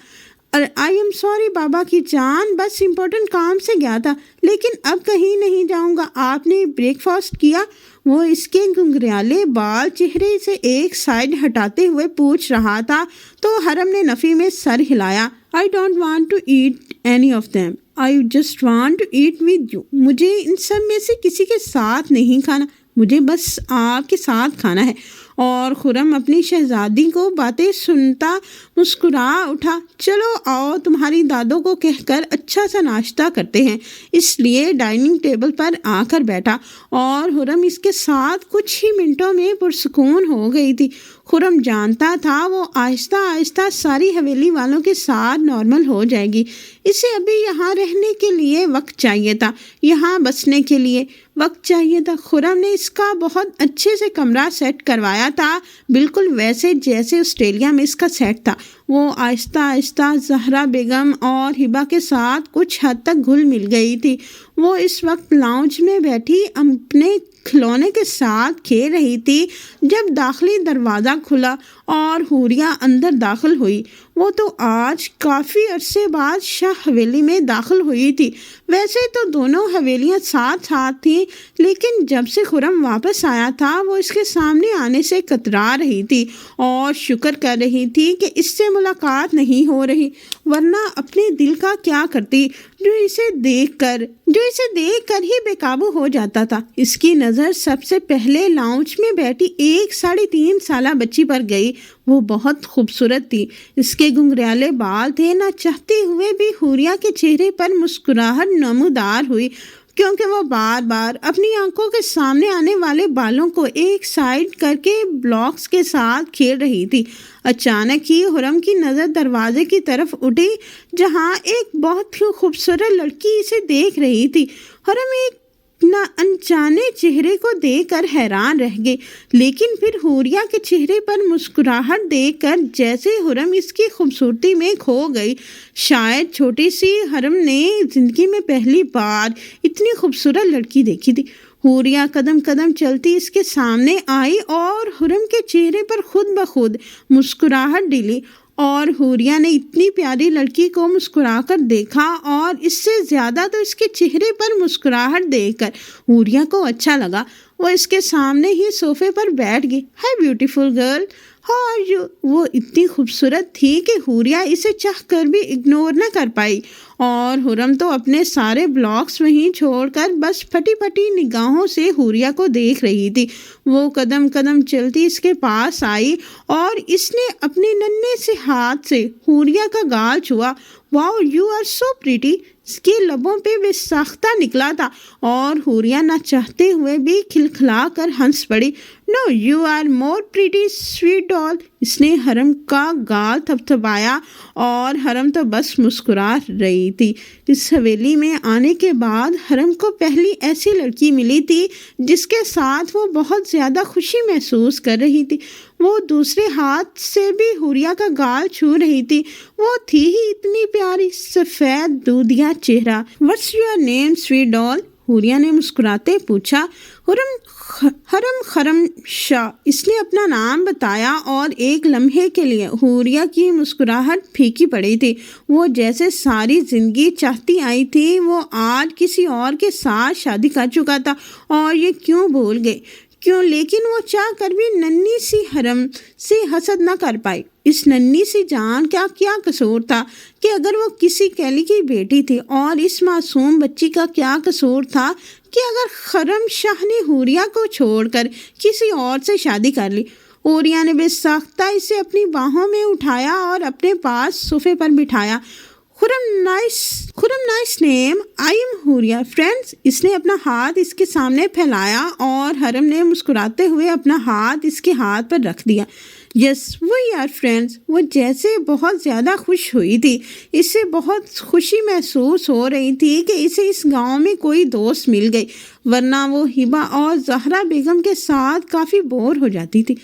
I am sorry بابا کی جان، بس امپورٹنٹ کام سے گیا تھا، لیکن اب کہیں نہیں جاؤں گا۔ آپ نے بریک فاسٹ کیا؟ وہ اس کے گنگریالے بال چہرے سے ایک سائڈ ہٹاتے ہوئے پوچھ رہا تھا تو حرم نے نفی میں سر ہلایا۔ I don't want to eat any of them. I just want to eat with you. مجھے ان سب میں سے کسی کے ساتھ نہیں کھانا، مجھے بس آپ کے ساتھ کھانا ہے۔ اور خرم اپنی شہزادی کو باتیں سنتا مسکرا اٹھا۔ چلو آؤ، تمہاری دادوں کو کہہ کر اچھا سا ناشتہ کرتے ہیں۔ اس لیے ڈائننگ ٹیبل پر آ کر بیٹھا، اور حرم اس کے ساتھ کچھ ہی منٹوں میں پرسکون ہو گئی تھی۔ خرم جانتا تھا وہ آہستہ آہستہ ساری حویلی والوں کے ساتھ نارمل ہو جائے گی۔ اسے ابھی یہاں رہنے کے لیے وقت چاہیے تھا، یہاں بسنے کے لیے وقت چاہیے تھا۔ خرم نے اس کا بہت اچھے سے کمرہ سیٹ کروایا تھا بالکل ویسے جیسے آسٹریلیا میں اس کا سیٹ تھا۔ وہ آہستہ آہستہ زہرا بیگم اور ہبا کے ساتھ کچھ حد تک گھل مل گئی تھی۔ وہ اس وقت لاؤنج میں بیٹھی اپنے کھلونے کے ساتھ کھیل رہی تھی جب داخلی دروازہ کھلا اور حوریہ اندر داخل ہوئی۔ وہ تو آج کافی عرصے بعد شاہ حویلی میں داخل ہوئی تھی۔ ویسے تو دونوں حویلیاں ساتھ ساتھ تھیں، لیکن جب سے خرم واپس آیا تھا وہ اس کے سامنے آنے سے کترا رہی تھی اور شکر کر رہی تھی کہ اس سے ملاقات نہیں ہو رہی، ورنہ اپنے دل کا کیا کرتی جو اسے دیکھ کر ہی بے قابو ہو جاتا تھا۔ اس کی نظر سب سے پہلے لاؤنج میں بیٹھی ایک 3.5 سالہ بچی پر گئی۔ وہ بہت خوبصورت تھی، اس کے گھنگریالے بال تھے۔ نہ چاہتے ہوئے بھی حوریہ کے چہرے پر مسکراہٹ نمودار ہوئی، کیونکہ وہ بار بار اپنی آنکھوں کے سامنے آنے والے بالوں کو ایک سائڈ کر کے بلاکس کے ساتھ کھیل رہی تھی۔ اچانک ہی حرم کی نظر دروازے کی طرف اٹھی، جہاں ایک بہت ہی خوبصورت لڑکی اسے دیکھ رہی تھی۔ حرم ایک انجانے چہرے کو دیکھ کر حیران رہ گئی، لیکن پھر حوریہ کے چہرے پر مسکراہٹ دیکھ کر جیسے حرم اس کی خوبصورتی میں کھو گئی۔ شاید چھوٹی سی حرم نے زندگی میں پہلی بار اتنی خوبصورت لڑکی دیکھی تھی۔ حوریہ قدم قدم چلتی اس کے سامنے آئی اور حرم کے چہرے پر خود بخود مسکراہٹ ڈلی، اور حوریہ نے اتنی پیاری لڑکی کو مسکرا کر دیکھا، اور اس سے زیادہ تو اس کے چہرے پر مسکراہٹ دیکھ کر حوریہ کو اچھا لگا۔ وہ اس کے سامنے ہی صوفے پر بیٹھ گئی۔ Hi beautiful girl, how are you? وہ اتنی خوبصورت تھی کہ حوریہ اسے چاہ کر بھی اگنور نہ کر پائی، اور حرم تو اپنے سارے بلاکس وہیں چھوڑ کر بس پھٹی پھٹی نگاہوں سے حوریہ کو دیکھ رہی تھی۔ وہ قدم قدم چلتی اس کے پاس آئی اور اس نے اپنے ننھے سے ہاتھ سے حوریہ کا گال چھوا۔ واو، یو آر سو پریٹی، اس کے لبوں پہ بے ساختہ نکلا تھا، اور حوریہ نہ چاہتے ہوئے بھی کھلکھلا کر ہنس پڑی۔ No, you are more pretty sweet doll. اس نے حرم کا گال تھپتھپایا، اور حرم تو بس مسکرا رہی تھی۔ اس حویلی میں آنے کے بعد حرم کو پہلی ایسی لڑکی ملی تھی جس کے ساتھ وہ بہت زیادہ خوشی محسوس کر رہی تھی۔ وہ دوسرے ہاتھ سے بھی حوریہ کا گال چھو رہی تھی۔ وہ تھی ہی اتنی پیاری، سفید دودھیا چہرہ۔ What's your name, sweet doll؟ حوریہ نے مسکراتے پوچھا۔ حرم خرم شاہ، اس نے اپنا نام بتایا، اور ایک لمحے کے لیے حوریہ کی مسکراہٹ پھیکی پڑی تھی۔ وہ جیسے ساری زندگی چاہتی آئی تھی وہ آج کسی اور کے ساتھ شادی کر چکا تھا، اور یہ کیوں بھول گئی؟ کیوں؟ لیکن وہ چاہ کر بھی ننھی سی حرم سے حسد نہ کر پائی۔ اس ننھی سی جان کا کیا قصور تھا کہ اگر وہ کسی کیلی کی بیٹی تھی، اور اس معصوم بچی کا کیا قصور تھا کہ اگر خرم شاہ نے حوریہ کو چھوڑ کر کسی اور سے شادی کر لی۔ حوریہ نے بے ساختہ اسے اپنی باہوں میں اٹھایا اور اپنے پاس صوفے پر بٹھایا۔ Khurram nice name, I am Hooria friends. اس نے اپنا ہاتھ اس کے سامنے پھیلایا، اور حرم نے مسکراتے ہوئے اپنا ہاتھ اس کے ہاتھ پر رکھ دیا۔ یس، وی آر فرینڈز۔ وہ جیسے بہت زیادہ خوش ہوئی تھی، اسے بہت خوشی محسوس ہو رہی تھی کہ اسے اس گاؤں میں کوئی دوست مل گئی، ورنہ وہ ہبا اور زہرا بیگم کے ساتھ کافی بور ہو جاتی تھی۔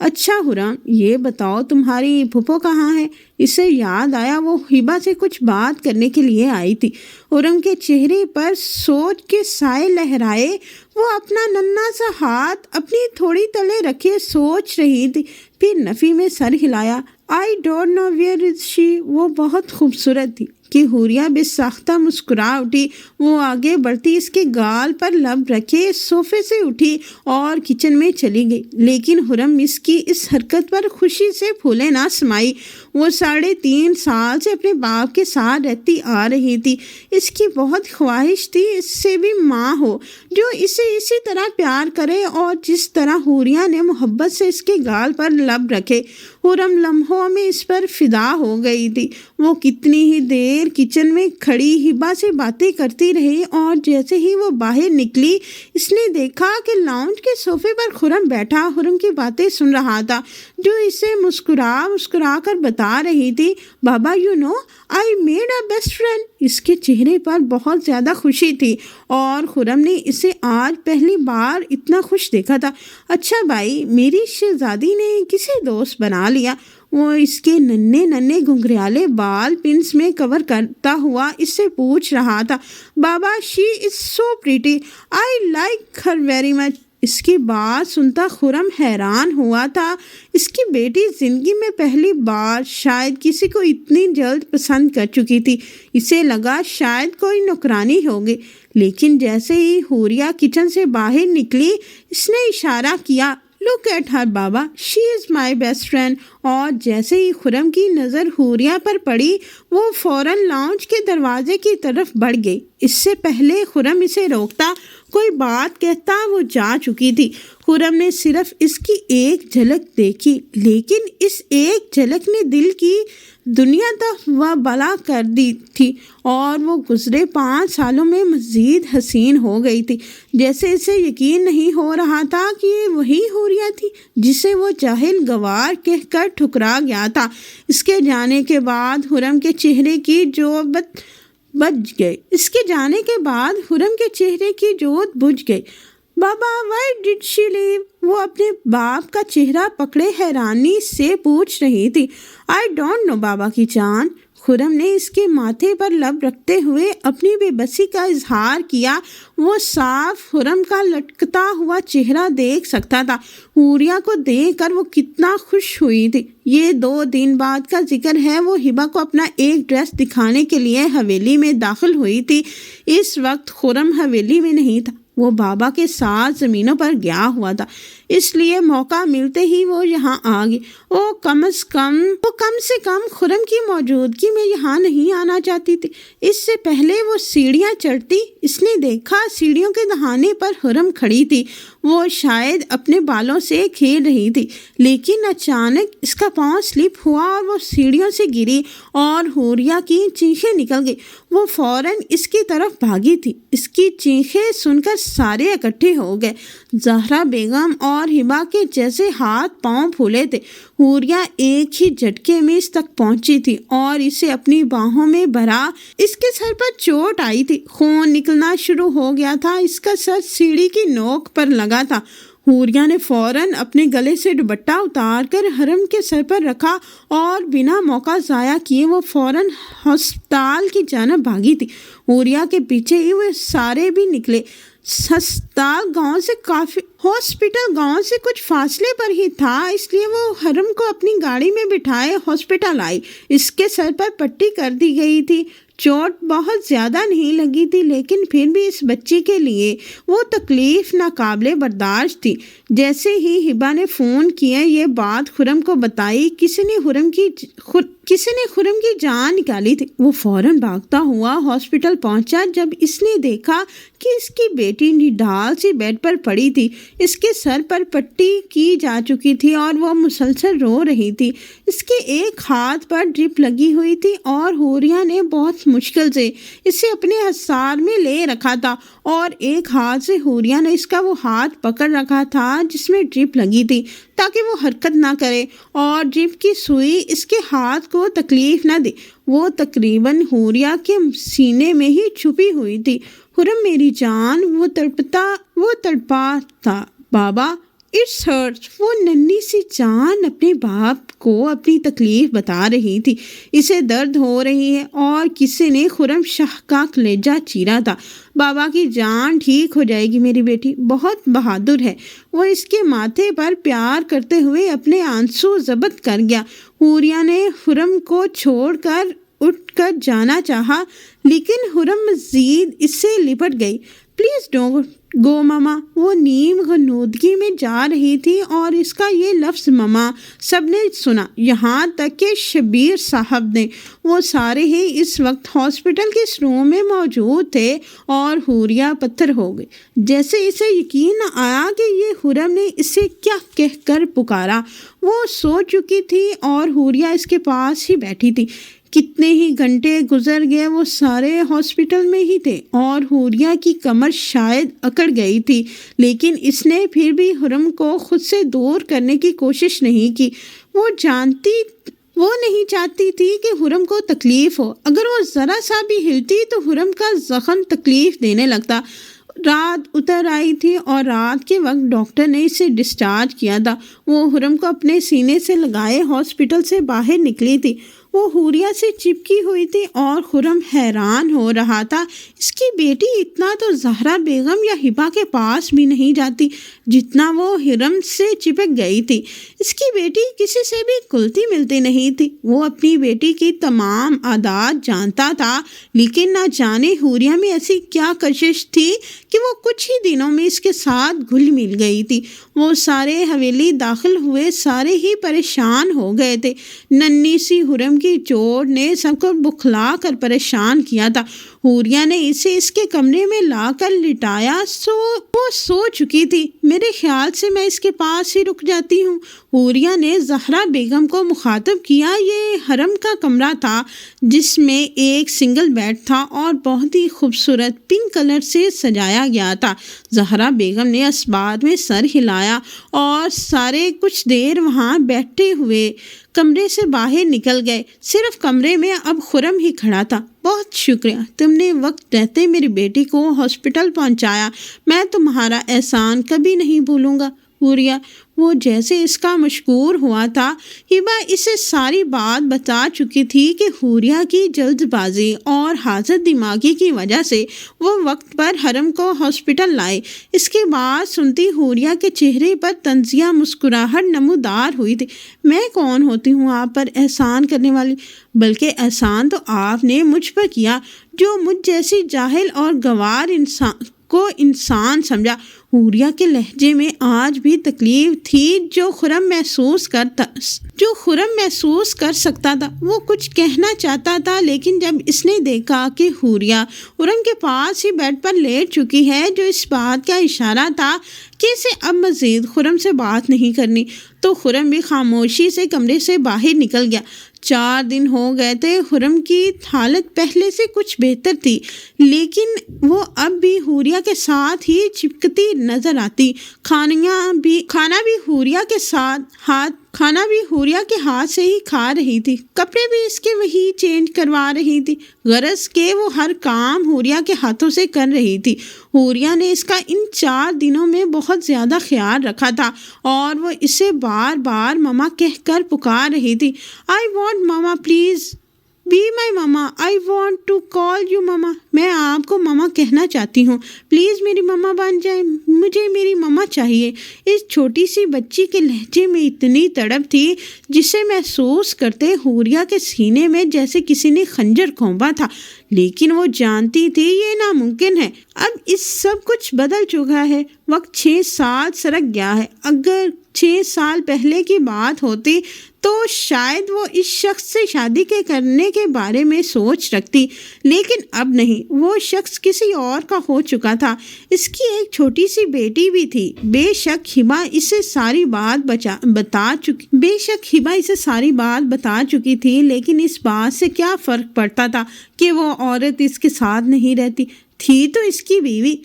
اچھا حرم، یہ بتاؤ تمہاری پھپھو کہاں ہے؟ اسے یاد آیا وہ ہبا سے کچھ بات کرنے کے لیے آئی تھی۔ حرم کے چہرے پر سوچ کے سائے لہرائے۔ وہ اپنا ننھا سا ہاتھ اپنی تھوڑی تلے رکھے سوچ رہی تھی، پھر نفی میں سر ہلایا۔ I don't know where is شی۔ وہ بہت خوبصورت تھی کہ حوریہ بے ساختہ مسکرا اٹھی۔ وہ آگے بڑھتی اس کے گال پر لب رکھے صوفے سے اٹھی اور کچن میں چلی گئی، لیکن حرم اس کی اس حرکت پر خوشی سے پھولے نہ سمائی۔ وہ 3.5 سال سے اپنے باپ کے ساتھ رہتی آ رہی تھی۔ اس کی بہت خواہش تھی اس سے بھی ماں ہو جو اسے اسی طرح پیار کرے، اور جس طرح حوریہ نے محبت سے اس کے گال پر لب رکھے۔ حرم لمحوں میں اس پر فدا ہو گئی تھی۔ وہ کتنی ہی دیر کچن میں کھڑی ہبا سے باتیں کرتی رہی، اور جیسے ہی وہ باہر نکلی اس نے دیکھا کہ لاؤنج کے صوفے پر خرم بیٹھا حرم کی باتیں سن رہا تھا، جو اسے مسکرا کر بتا رہی تھی، بابا you know I made a best friend. اس کے چہرے پر بہت زیادہ خوشی تھی اور خرم نے اسے آج پہلی بار اتنا خوش دیکھا تھا۔ اچھا بھائی، میری شہزادی نے کسے دوست بنا لیا؟ وہ اس کے ننھے ننھے گھنگریالے بال پنس میں کور کرتا ہوا اس سے پوچھ رہا تھا۔ بابا، she is so pretty, I like her very much. اس کی بات سنتا خرم حیران ہوا تھا۔ اس کی بیٹی زندگی میں پہلی بار شاید کسی کو اتنی جلد پسند کر چکی تھی۔ اسے لگا شاید کوئی نوکرانی ہوگی، لیکن جیسے ہی حوریہ کچن سے باہر نکلی اس نے اشارہ کیا، لک ایٹ ہر بابا، she is my best friend. اور جیسے ہی خرم کی نظر حوریہ پر پڑی وہ فوراً لاؤنج کے دروازے کی طرف بڑھ گئی۔ اس سے پہلے خرم اسے روکتا، کوئی بات کہتا، وہ جا چکی تھی۔ خرم نے صرف اس کی ایک جھلک دیکھی، لیکن اس ایک جھلک نے دل کی دنیا تک و بلا کر دی تھی اور وہ گزرے 5 سالوں میں مزید حسین ہو گئی تھی۔ جیسے اسے یقین نہیں ہو رہا تھا کہ یہ وہی حوریہ تھی جسے وہ جاہل گوار کہہ کر ٹھکرا گیا تھا۔ اس کے جانے کے بعد خرم کے چہرے کی جوت بجھ گئی۔ بابا، وائی ڈڈ شی لیو؟ وہ اپنے باپ کا چہرہ پکڑے حیرانی سے پوچھ رہی تھی۔ آئی ڈونٹ نو بابا کی جان۔ خرم نے اس کے ماتھے پر لب رکھتے ہوئے اپنی بے بسی کا اظہار کیا۔ وہ صاف خرم کا لٹکتا ہوا چہرہ دیکھ سکتا تھا۔ حوریہ کو دیکھ کر وہ کتنا خوش ہوئی تھی۔ یہ 2 دن بعد کا ذکر ہے۔ وہ ہبا کو اپنا ایک ڈریس دکھانے کے لیے حویلی میں داخل ہوئی تھی۔ اس وقت خرم حویلی میں نہیں تھا، وہ بابا کے ساتھ زمینوں پر گیا ہوا تھا، اس لیے موقع ملتے ہی وہ یہاں آ گئی۔ وہ کم سے کم خرم کی موجودگی میں یہاں نہیں آنا چاہتی تھی۔ اس سے پہلے وہ سیڑھیاں چڑھتی، اس نے دیکھا سیڑھیوں کے دہانے پر خرم کھڑی تھی۔ وہ شاید اپنے بالوں سے کھیل رہی تھی، لیکن اچانک اس کا پاؤں سلپ ہوا اور وہ سیڑھیوں سے گری اور حوریہ کی چیخیں نکل گئی۔ وہ فوراً اس کی طرف بھاگی تھی۔ اس کی چیخیں سن کر سارے اکٹھے ہو گئے۔ زہرا بیگم اور ہبا کے جیسے ہاتھ پاؤں پھولے تھے۔ حوریہ ایک ہی جھٹکے میں اس تک پہنچی تھی اور اسے اپنی باہوں میں بھرا۔ اس کے سر پر چوٹ آئی تھی، خون نکلنا شروع ہو گیا تھا، اس کا سر سیڑھی کی نوک پر لگا تھا۔ حوریہ نے فوراً اپنے گلے سے دوپٹہ اتار کر حرم کے سر پر رکھا اور بنا موقع ضائع کیے وہ فوراً ہسپتال کی جانب بھاگی تھی۔ حوریہ کے پیچھے ہی وہ سارے بھی نکلے۔ ہسپتال گاؤں سے کچھ فاصلے پر ہی تھا، اس لیے وہ حرم کو اپنی گاڑی میں بٹھائے ہسپتال آئی۔ اس کے سر پر پٹی کر دی گئی تھی۔ چوٹ بہت زیادہ نہیں لگی تھی، لیکن پھر بھی اس بچی کے لیے وہ تکلیف ناقابل برداشت تھی۔ جیسے ہی ہبا نے فون کیا یہ بات خرم کو بتائی، کسی نے خرم کی جان نکالی تھی۔ وہ فوراً بھاگتا ہوا ہاسپٹل پہنچا۔ جب اس نے دیکھا کہ اس کی بیٹی نڈال سی بیڈ پر پڑی تھی، اس کے سر پر پٹی کی جا چکی تھی اور وہ مسلسل رو رہی تھی۔ اس کے ایک ہاتھ پر ڈرپ لگی ہوئی تھی اور حوریہ نے بہت مشکل سے اسے اپنے حصار میں لے رکھا تھا اور ایک ہاتھ سے حوریہ نے اس کا وہ ہاتھ پکڑ رکھا تھا جس میں ڈرپ لگی تھی تاکہ وہ حرکت نہ کرے اور ڈرپ کی سوئی اس کے ہاتھ کو تکلیف نہ دے۔ وہ تقریباً حوریہ کے سینے میں ہی چھپی ہوئی تھی۔ خرم میری جان، وہ تڑپا تھا۔ بابا، اٹس ہرٹس۔ وہ ننھی سی جان اپنے باپ کو اپنی تکلیف بتا رہی تھی۔ اسے درد ہو رہی ہے اور کسی نے خرم شاہ کا کلیجہ چیرا تھا۔ بابا کی جان ٹھیک ہو جائے گی، میری بیٹی بہت بہادر ہے۔ وہ اس کے ماتھے پر پیار کرتے ہوئے اپنے آنسو ضبط کر گیا۔ حوریہ نے خرم کو چھوڑ کر اٹھ کر جانا چاہا، لیکن خرم مزید اس سے لپٹ گئی۔ پلیز ڈونٹ گو ماما۔ وہ نیم غنودگی میں جا رہی تھی اور اس کا یہ لفظ ماما سب نے سنا، یہاں تک کہ شبیر صاحب نے۔ وہ سارے ہی اس وقت ہاسپٹل کے اس روم میں موجود تھے اور حوریہ پتھر ہو گئی۔ جیسے اسے یقین نہ آیا کہ یہ خرم نے اسے کیا کہہ کر پکارا۔ وہ سو چکی تھی اور حوریہ اس کے پاس ہی بیٹھی تھی۔ کتنے ہی گھنٹے گزر گئے، وہ سارے ہاسپٹل میں ہی تھے اور حوریہ کی کمر شاید اکڑ گئی تھی، لیکن اس نے پھر بھی خرم کو خود سے دور کرنے کی کوشش نہیں کی۔ وہ جانتی وہ نہیں چاہتی تھی کہ خرم کو تکلیف ہو، اگر وہ ذرا سا بھی ہلتی تو خرم کا زخم تکلیف دینے لگتا۔ رات اتر آئی تھی اور رات کے وقت ڈاکٹر نے اسے ڈسچارج کیا تھا۔ وہ خرم کو اپنے سینے سے لگائے ہاسپٹل سے باہر نکلی تھی۔ وہ حوریہ سے چپکی ہوئی تھی اور خرم حیران ہو رہا تھا، اس کی بیٹی اتنا تو زہرا بیگم یا ہبا کے پاس بھی نہیں جاتی جتنا وہ خرم سے چپک گئی تھی۔ اس کی بیٹی کسی سے بھی گلتی ملتی نہیں تھی۔ وہ اپنی بیٹی کی تمام عادات جانتا تھا، لیکن نہ جانے حوریہ میں ایسی کیا کشش تھی کہ وہ کچھ ہی دنوں میں اس کے ساتھ گھل مل گئی تھی۔ وہ سارے حویلی داخل ہوئے سارے ہی پریشان ہو گئے تھے۔ ننھی سی خرم کی چوٹ نے سب کو بکھلا کر پریشان کیا تھا۔ حوریہ نے اسے اس کے کمرے میں لا کر لٹایا، وہ سو چکی تھی۔ میرے خیال سے میں اس کے پاس ہی رک جاتی ہوں، حوریہ نے زہرا بیگم کو مخاطب کیا۔ یہ حرم کا کمرہ تھا جس میں ایک سنگل بیڈ تھا اور بہت ہی خوبصورت پنک کلر سے سجایا گیا تھا۔ زہرا بیگم نے اس بات میں سر ہلایا اور سارے کچھ دیر وہاں بیٹھے ہوئے کمرے سے باہر نکل گئے۔ صرف کمرے میں اب خرم ہی کھڑا تھا۔ بہت شکریہ، تم نے وقت رہتے میری بیٹی کو ہاسپٹل پہنچایا، میں تمہارا احسان کبھی نہیں بھولوں گا۔ حوریہ وہ جیسے اس کا مشکور ہوا تھا۔ ہبا اسے ساری بات بتا چکی تھی کہ حوریہ کی جلد بازی اور حاضر دماغی کی وجہ سے وہ وقت پر حرم کو ہاسپٹل لائے۔ اس کے بعد سنتی حوریہ کے چہرے پر طنزیہ مسکراہٹ نمودار ہوئی تھی۔ میں کون ہوتی ہوں آپ پر احسان کرنے والی؟ بلکہ احسان تو آپ نے مجھ پر کیا جو مجھ جیسی جاہل اور گوار انسان سمجھا۔ حوریہ کے لہجے میں آج بھی تکلیف تھی جو خرم محسوس کر سکتا تھا۔ وہ کچھ کہنا چاہتا تھا، لیکن جب اس نے دیکھا کہ حوریہ خرم کے پاس ہی بیڈ پر لیٹ چکی ہے، جو اس بات کا اشارہ تھا کہ اسے اب مزید خرم سے بات نہیں کرنی، تو خرم بھی خاموشی سے کمرے سے باہر نکل گیا۔ 4 دن ہو گئے تھے۔ خرم کی حالت پہلے سے کچھ بہتر تھی، لیکن وہ اب بھی حوریہ کے ساتھ ہی چپکتی نظر آتی۔ کھانا بھی حوریہ کے ہاتھ سے ہی کھا رہی تھی، کپڑے بھی اس کے وہی چینج کروا رہی تھی، غرض کہ وہ ہر کام حوریہ کے ہاتھوں سے کر رہی تھی۔ حوریہ نے اس کا ان 4 دنوں میں بہت زیادہ خیال رکھا تھا اور وہ اسے بار بار ماما کہہ کر پکار رہی تھی۔ I want mama, please be my mama. I want to call you mama. میں آپ کو ماما کہنا چاہتی ہوں، پلیز میری ماما بن جائے، مجھے میری ماما چاہیے۔ اس چھوٹی سی بچی کے لہجے میں اتنی تڑپ تھی جسے محسوس کرتے حوریہ کے سینے میں جیسے کسی نے خنجر کھونپا تھا، لیکن وہ جانتی تھی یہ ناممکن ہے۔ اب اس سب کچھ بدل چکا ہے، وقت 6 سال سرک گیا ہے۔ اگر 6 سال پہلے کی بات ہوتی تو شاید وہ اس شخص سے شادی کرنے کے بارے میں سوچ رکھتی، لیکن اب نہیں۔ وہ شخص کسی اور کا ہو چکا تھا۔ اس کی ایک چھوٹی سی بیٹی بھی تھی۔ بے شک ہبا اسے ساری بات بتا چکی تھی، لیکن اس بات سے کیا فرق پڑتا تھا کہ وہ عورت اس کے ساتھ نہیں رہتی تھی تو اس کی بیوی۔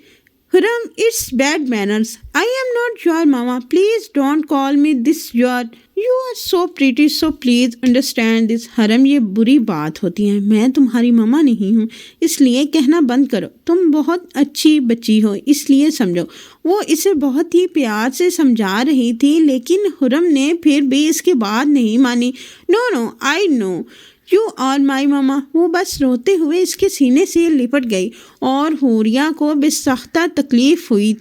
حرم، it's bad manners. I am not your mama. Please don't call me this. You are so pretty, so please understand this. حرم، یہ بری بات ہوتی ہے، میں تمہاری ماما نہیں ہوں، اس لیے کہنا بند کرو۔ تم بہت اچھی بچی ہو، اس لیے سمجھو۔ وہ اسے بہت ہی پیار سے سمجھا رہی تھی، لیکن حرم نے پھر بھی اس کی بات نہیں مانی۔ No, I know. You are my mama. وہ بس روتے ہوئے اس کے سینے سے لپٹ گئی اور حوریہ کو بے سختہ تکلیف ہوئی۔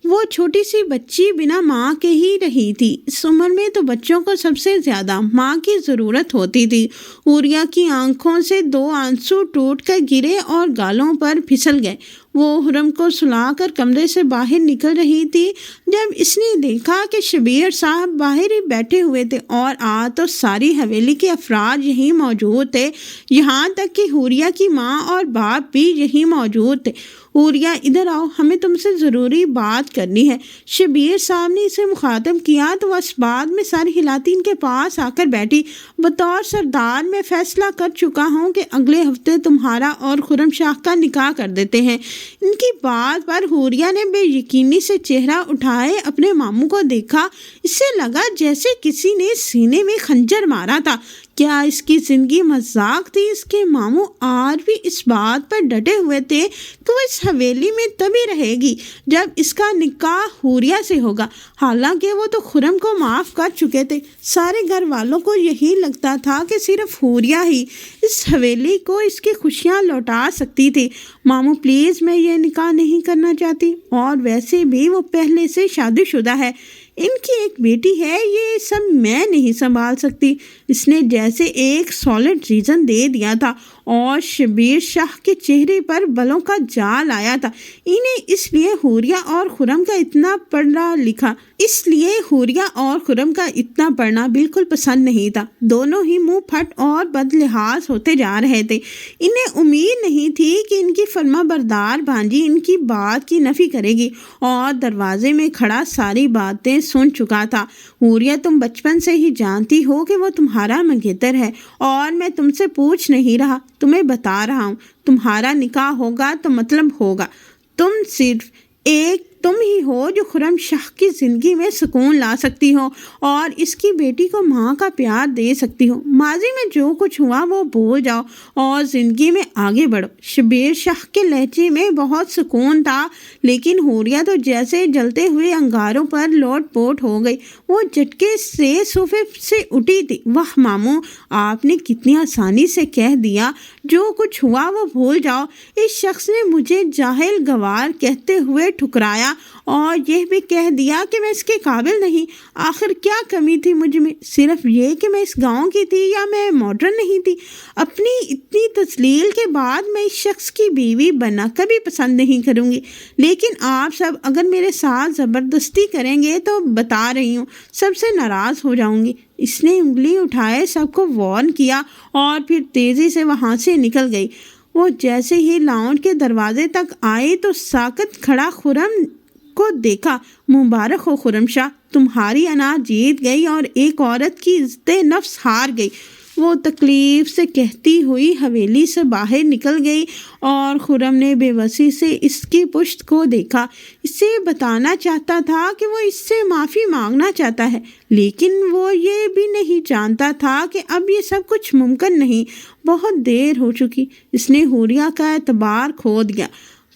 وہ چھوٹی سی بچی بنا ماں کے ہی رہی تھی۔ اس عمر میں تو بچوں کو سب سے زیادہ ماں کی ضرورت ہوتی تھی۔ حوریہ کی آنکھوں سے 2 آنسو ٹوٹ کر گرے اور گالوں پر پھسل گئے۔ وہ حرم کو سلا کر کمرے سے باہر نکل رہی تھی جب اس نے دیکھا کہ شبیر صاحب باہر ہی بیٹھے ہوئے تھے اور تو ساری حویلی کے افراد یہیں موجود تھے، یہاں تک کہ حوریہ کی ماں اور باپ بھی یہیں موجود تھے۔ حوریہ، ادھر آؤ، ہمیں تم سے ضروری بات کرنی ہے۔ شبیر صاحب نے اسے مخاطب کیا تو وہ اس بات میں سر ہلاتی ان کے پاس آ کر بیٹھی۔ بطور سردار میں فیصلہ کر چکا ہوں کہ اگلے ہفتے تمہارا اور خرم شاہ کا نکاح کر دیتے ہیں۔ ان کی بات پر حوریہ نے بے یقینی سے چہرہ اٹھائے اپنے ماموں کو دیکھا۔ اسے لگا جیسے کسی نے سینے میں خنجر مارا تھا۔ کیا اس کی زندگی مذاق تھی؟ اس کے ماموں آج بھی اس بات پر ڈٹے ہوئے تھے کہ وہ اس حویلی میں تبھی رہے گی جب اس کا نکاح حوریہ سے ہوگا، حالانکہ وہ تو خرم کو معاف کر چکے تھے۔ سارے گھر والوں کو یہی لگتا تھا کہ صرف حوریہ ہی اس حویلی کو اس کی خوشیاں لوٹا سکتی تھی۔ ماموں پلیز، میں یہ نکاح نہیں کرنا چاہتی، اور ویسے بھی وہ پہلے سے شادی شدہ ہے، ان کی ایک بیٹی ہے، یہ سب میں نہیں سنبھال سکتی۔ اس نے جیسے ایک سالڈ ریزن دے دیا تھا، اور شبیر شاہ کے چہرے پر بلوں کا جال آیا تھا۔ انہیں اس لیے حوریہ اور خرم کا اتنا پڑھنا بالکل پسند نہیں تھا۔ دونوں ہی منہ پھٹ اور بد لحاظ ہوتے جا رہے تھے۔ انہیں امید نہیں تھی کہ ان کی فرما بردار بھانجی ان کی بات کی نفی کرے گی، اور دروازے میں کھڑا ساری باتیں سن چکا تھا۔ حوریہ، تم بچپن سے ہی جانتی ہو کہ وہ تمہارا منگیتر ہے، اور میں تم سے پوچھ نہیں رہا، تمہیں بتا رہا ہوں۔ تمہارا نکاح ہوگا تو مطلب ہوگا، تم صرف ایک تم ہی ہو جو خرم شاہ کی زندگی میں سکون لا سکتی ہو اور اس کی بیٹی کو ماں کا پیار دے سکتی ہو۔ ماضی میں جو کچھ ہوا وہ بھول جاؤ اور زندگی میں آگے بڑھو۔ شبیر شاہ کے لہجے میں بہت سکون تھا، لیکن حوریہ تو جیسے جلتے ہوئے انگاروں پر لوٹ پوٹ ہو گئی۔ وہ جھٹکے سے صوفے سے اٹھی تھی۔ واہ ماموں، آپ نے کتنی آسانی سے کہہ دیا جو کچھ ہوا وہ بھول جاؤ۔ اس شخص نے مجھے جاہل گوار کہتے ہوئے ٹھکرایا اور یہ بھی کہہ دیا کہ میں اس کے قابل نہیں۔ آخر کیا کمی تھی مجھ میں؟ صرف یہ کہ میں اس گاؤں کی تھی یا میں ماڈرن نہیں تھی؟ اپنی اتنی تذلیل کے بعد میں اس شخص کی بیوی بننا کبھی پسند نہیں کروں گی، لیکن آپ سب اگر میرے ساتھ زبردستی کریں گے تو بتا رہی ہوں سب سے ناراض ہو جاؤں گی۔ اس نے انگلی اٹھائے سب کو وارن کیا اور پھر تیزی سے وہاں سے نکل گئی۔ وہ جیسے ہی لاؤنج کے دروازے تک آئی تو ساکت کھڑا خرم کو دیکھا۔ مبارک ہو خرم شاہ، تمہاری انا جیت گئی اور ایک عورت کی عزت نفس ہار گئی، وہ تکلیف سے کہتی ہوئی حویلی سے باہر نکل گئی، اور خرم نے بے بسی سے اس کی پشت کو دیکھا۔ اسے بتانا چاہتا تھا کہ وہ اس سے معافی مانگنا چاہتا ہے، لیکن وہ یہ بھی نہیں جانتا تھا کہ اب یہ سب کچھ ممکن نہیں، بہت دیر ہو چکی۔ اس نے حوریہ کا اعتبار کھو دیا۔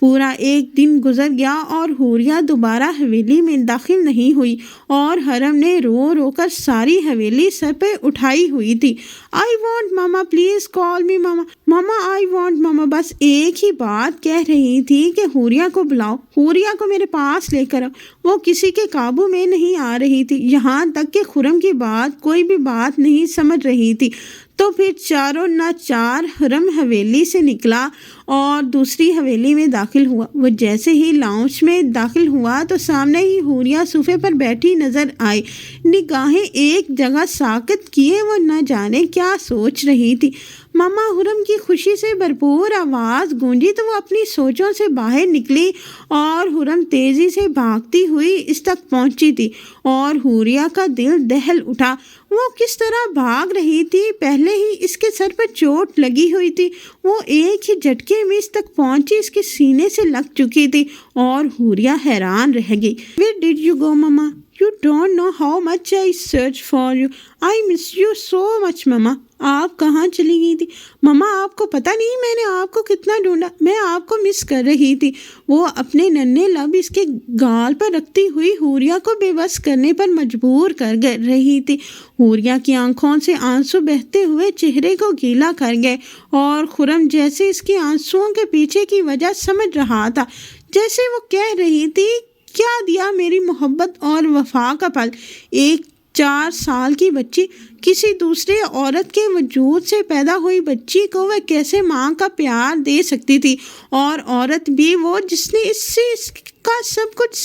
پورا ایک دن گزر گیا اور حوریہ دوبارہ حویلی میں داخل نہیں ہوئی، اور حرم نے رو رو کر ساری حویلی سر پہ اٹھائی ہوئی تھی۔ I want mama, please call me mama, mama I want mama. بس ایک ہی بات کہہ رہی تھی کہ حوریہ کو بلاؤ، حوریہ کو میرے پاس لے کر آؤ۔ وہ کسی کے قابو میں نہیں آ رہی تھی، یہاں تک کہ خرم کی بات کوئی بھی بات نہیں سمجھ رہی تھی۔ تو پھر چاروں ناچار حرم حویلی سے نکلا اور دوسری حویلی میں داخل ہوا۔ وہ جیسے ہی لاؤنج میں داخل ہوا تو سامنے ہی حوریہ صوفے پر بیٹھی نظر آئی، نگاہیں ایک جگہ ساکت کیے وہ نہ جانے کیا سوچ رہی تھی۔ ماما، حرم کی خوشی سے بھرپور آواز گونجی تو وہ اپنی سوچوں سے باہر نکلی، اور حرم تیزی سے بھاگتی ہوئی اس تک پہنچی تھی، اور حوریہ کا دل دہل اٹھا۔ وہ کس طرح بھاگ رہی تھی؟ پہلے ہی اس کے سر پر چوٹ لگی ہوئی تھی، وہ ایک ہی جھٹکے میں اس تک پہنچی، اس کے سینے سے لگ چکی تھی، اور حوریہ حیران رہ گئی۔ Where did you go, mama? You don't know how much I searched for you. I miss you so much, mama. آپ کہاں چلی گئی تھی؟ مما، آپ کو پتہ نہیں میں نے آپ کو کتنا ڈھونڈا، میں آپ کو مس کر رہی تھی۔ وہ اپنے ننھے لب اس کے گال پر رکھتی ہوئی حوریہ کو بے بس کرنے پر مجبور کر رہی تھی۔ حوریہ کی آنکھوں سے آنسو بہتے ہوئے چہرے کو گیلا کر گئے، اور خرم جیسے اس کے آنسوؤں کے پیچھے کی وجہ سمجھ رہا تھا، جیسے وہ کہہ رہی تھی، کیا دیا میری محبت اور وفا کا پھل؟ ایک 4 سال کی بچی، کسی دوسرے عورت کے وجود سے پیدا ہوئی بچی کو وہ کیسے ماں کا پیار دے سکتی تھی؟ اور عورت بھی وہ جس نے اس سے اس کا سب کچھ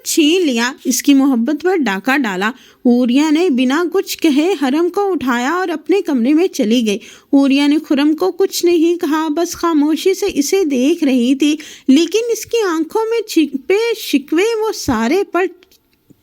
چھین لیا، اس کی محبت پر ڈاکہ ڈالا۔ حوریہ نے بنا کچھ کہے حرم کو اٹھایا اور اپنے کمرے میں چلی گئی۔ حوریہ نے خرم کو کچھ نہیں کہا، بس خاموشی سے اسے دیکھ رہی تھی، لیکن اس کی آنکھوں میں چھپے شکوے وہ سارے پڑھ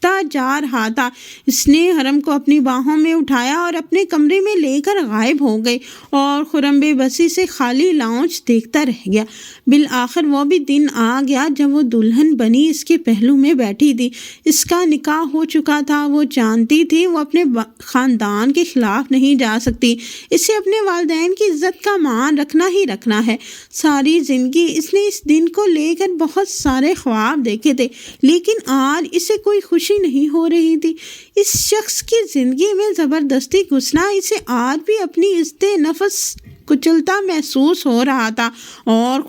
بھاگتا جا رہا تھا۔ اس نے حرم کو اپنی باہوں میں اٹھایا اور اپنے کمرے میں لے کر غائب ہو گئی، اور خرم بے بسی سے خالی لاؤنج دیکھتا رہ گیا۔ بالآخر وہ بھی دن آ گیا جب وہ دلہن بنی اس کے پہلو میں بیٹھی تھی۔ اس کا نکاح ہو چکا تھا، وہ جانتی تھی وہ اپنے خاندان کے خلاف نہیں جا سکتی، اسے اپنے والدین کی عزت کا مان رکھنا ہی رکھنا ہے۔ ساری زندگی اس نے اس دن کو لے کر بہت سارے خواب دیکھے تھے، لیکن آج اسے کوئی خوشی نہیں ہو رہی تھی۔ اس شخص کی زندگی میں زبردستی گھسنا اسے آج بھی اپنی عزت نفس کچلتا محسوس ہو رہا تھا، اور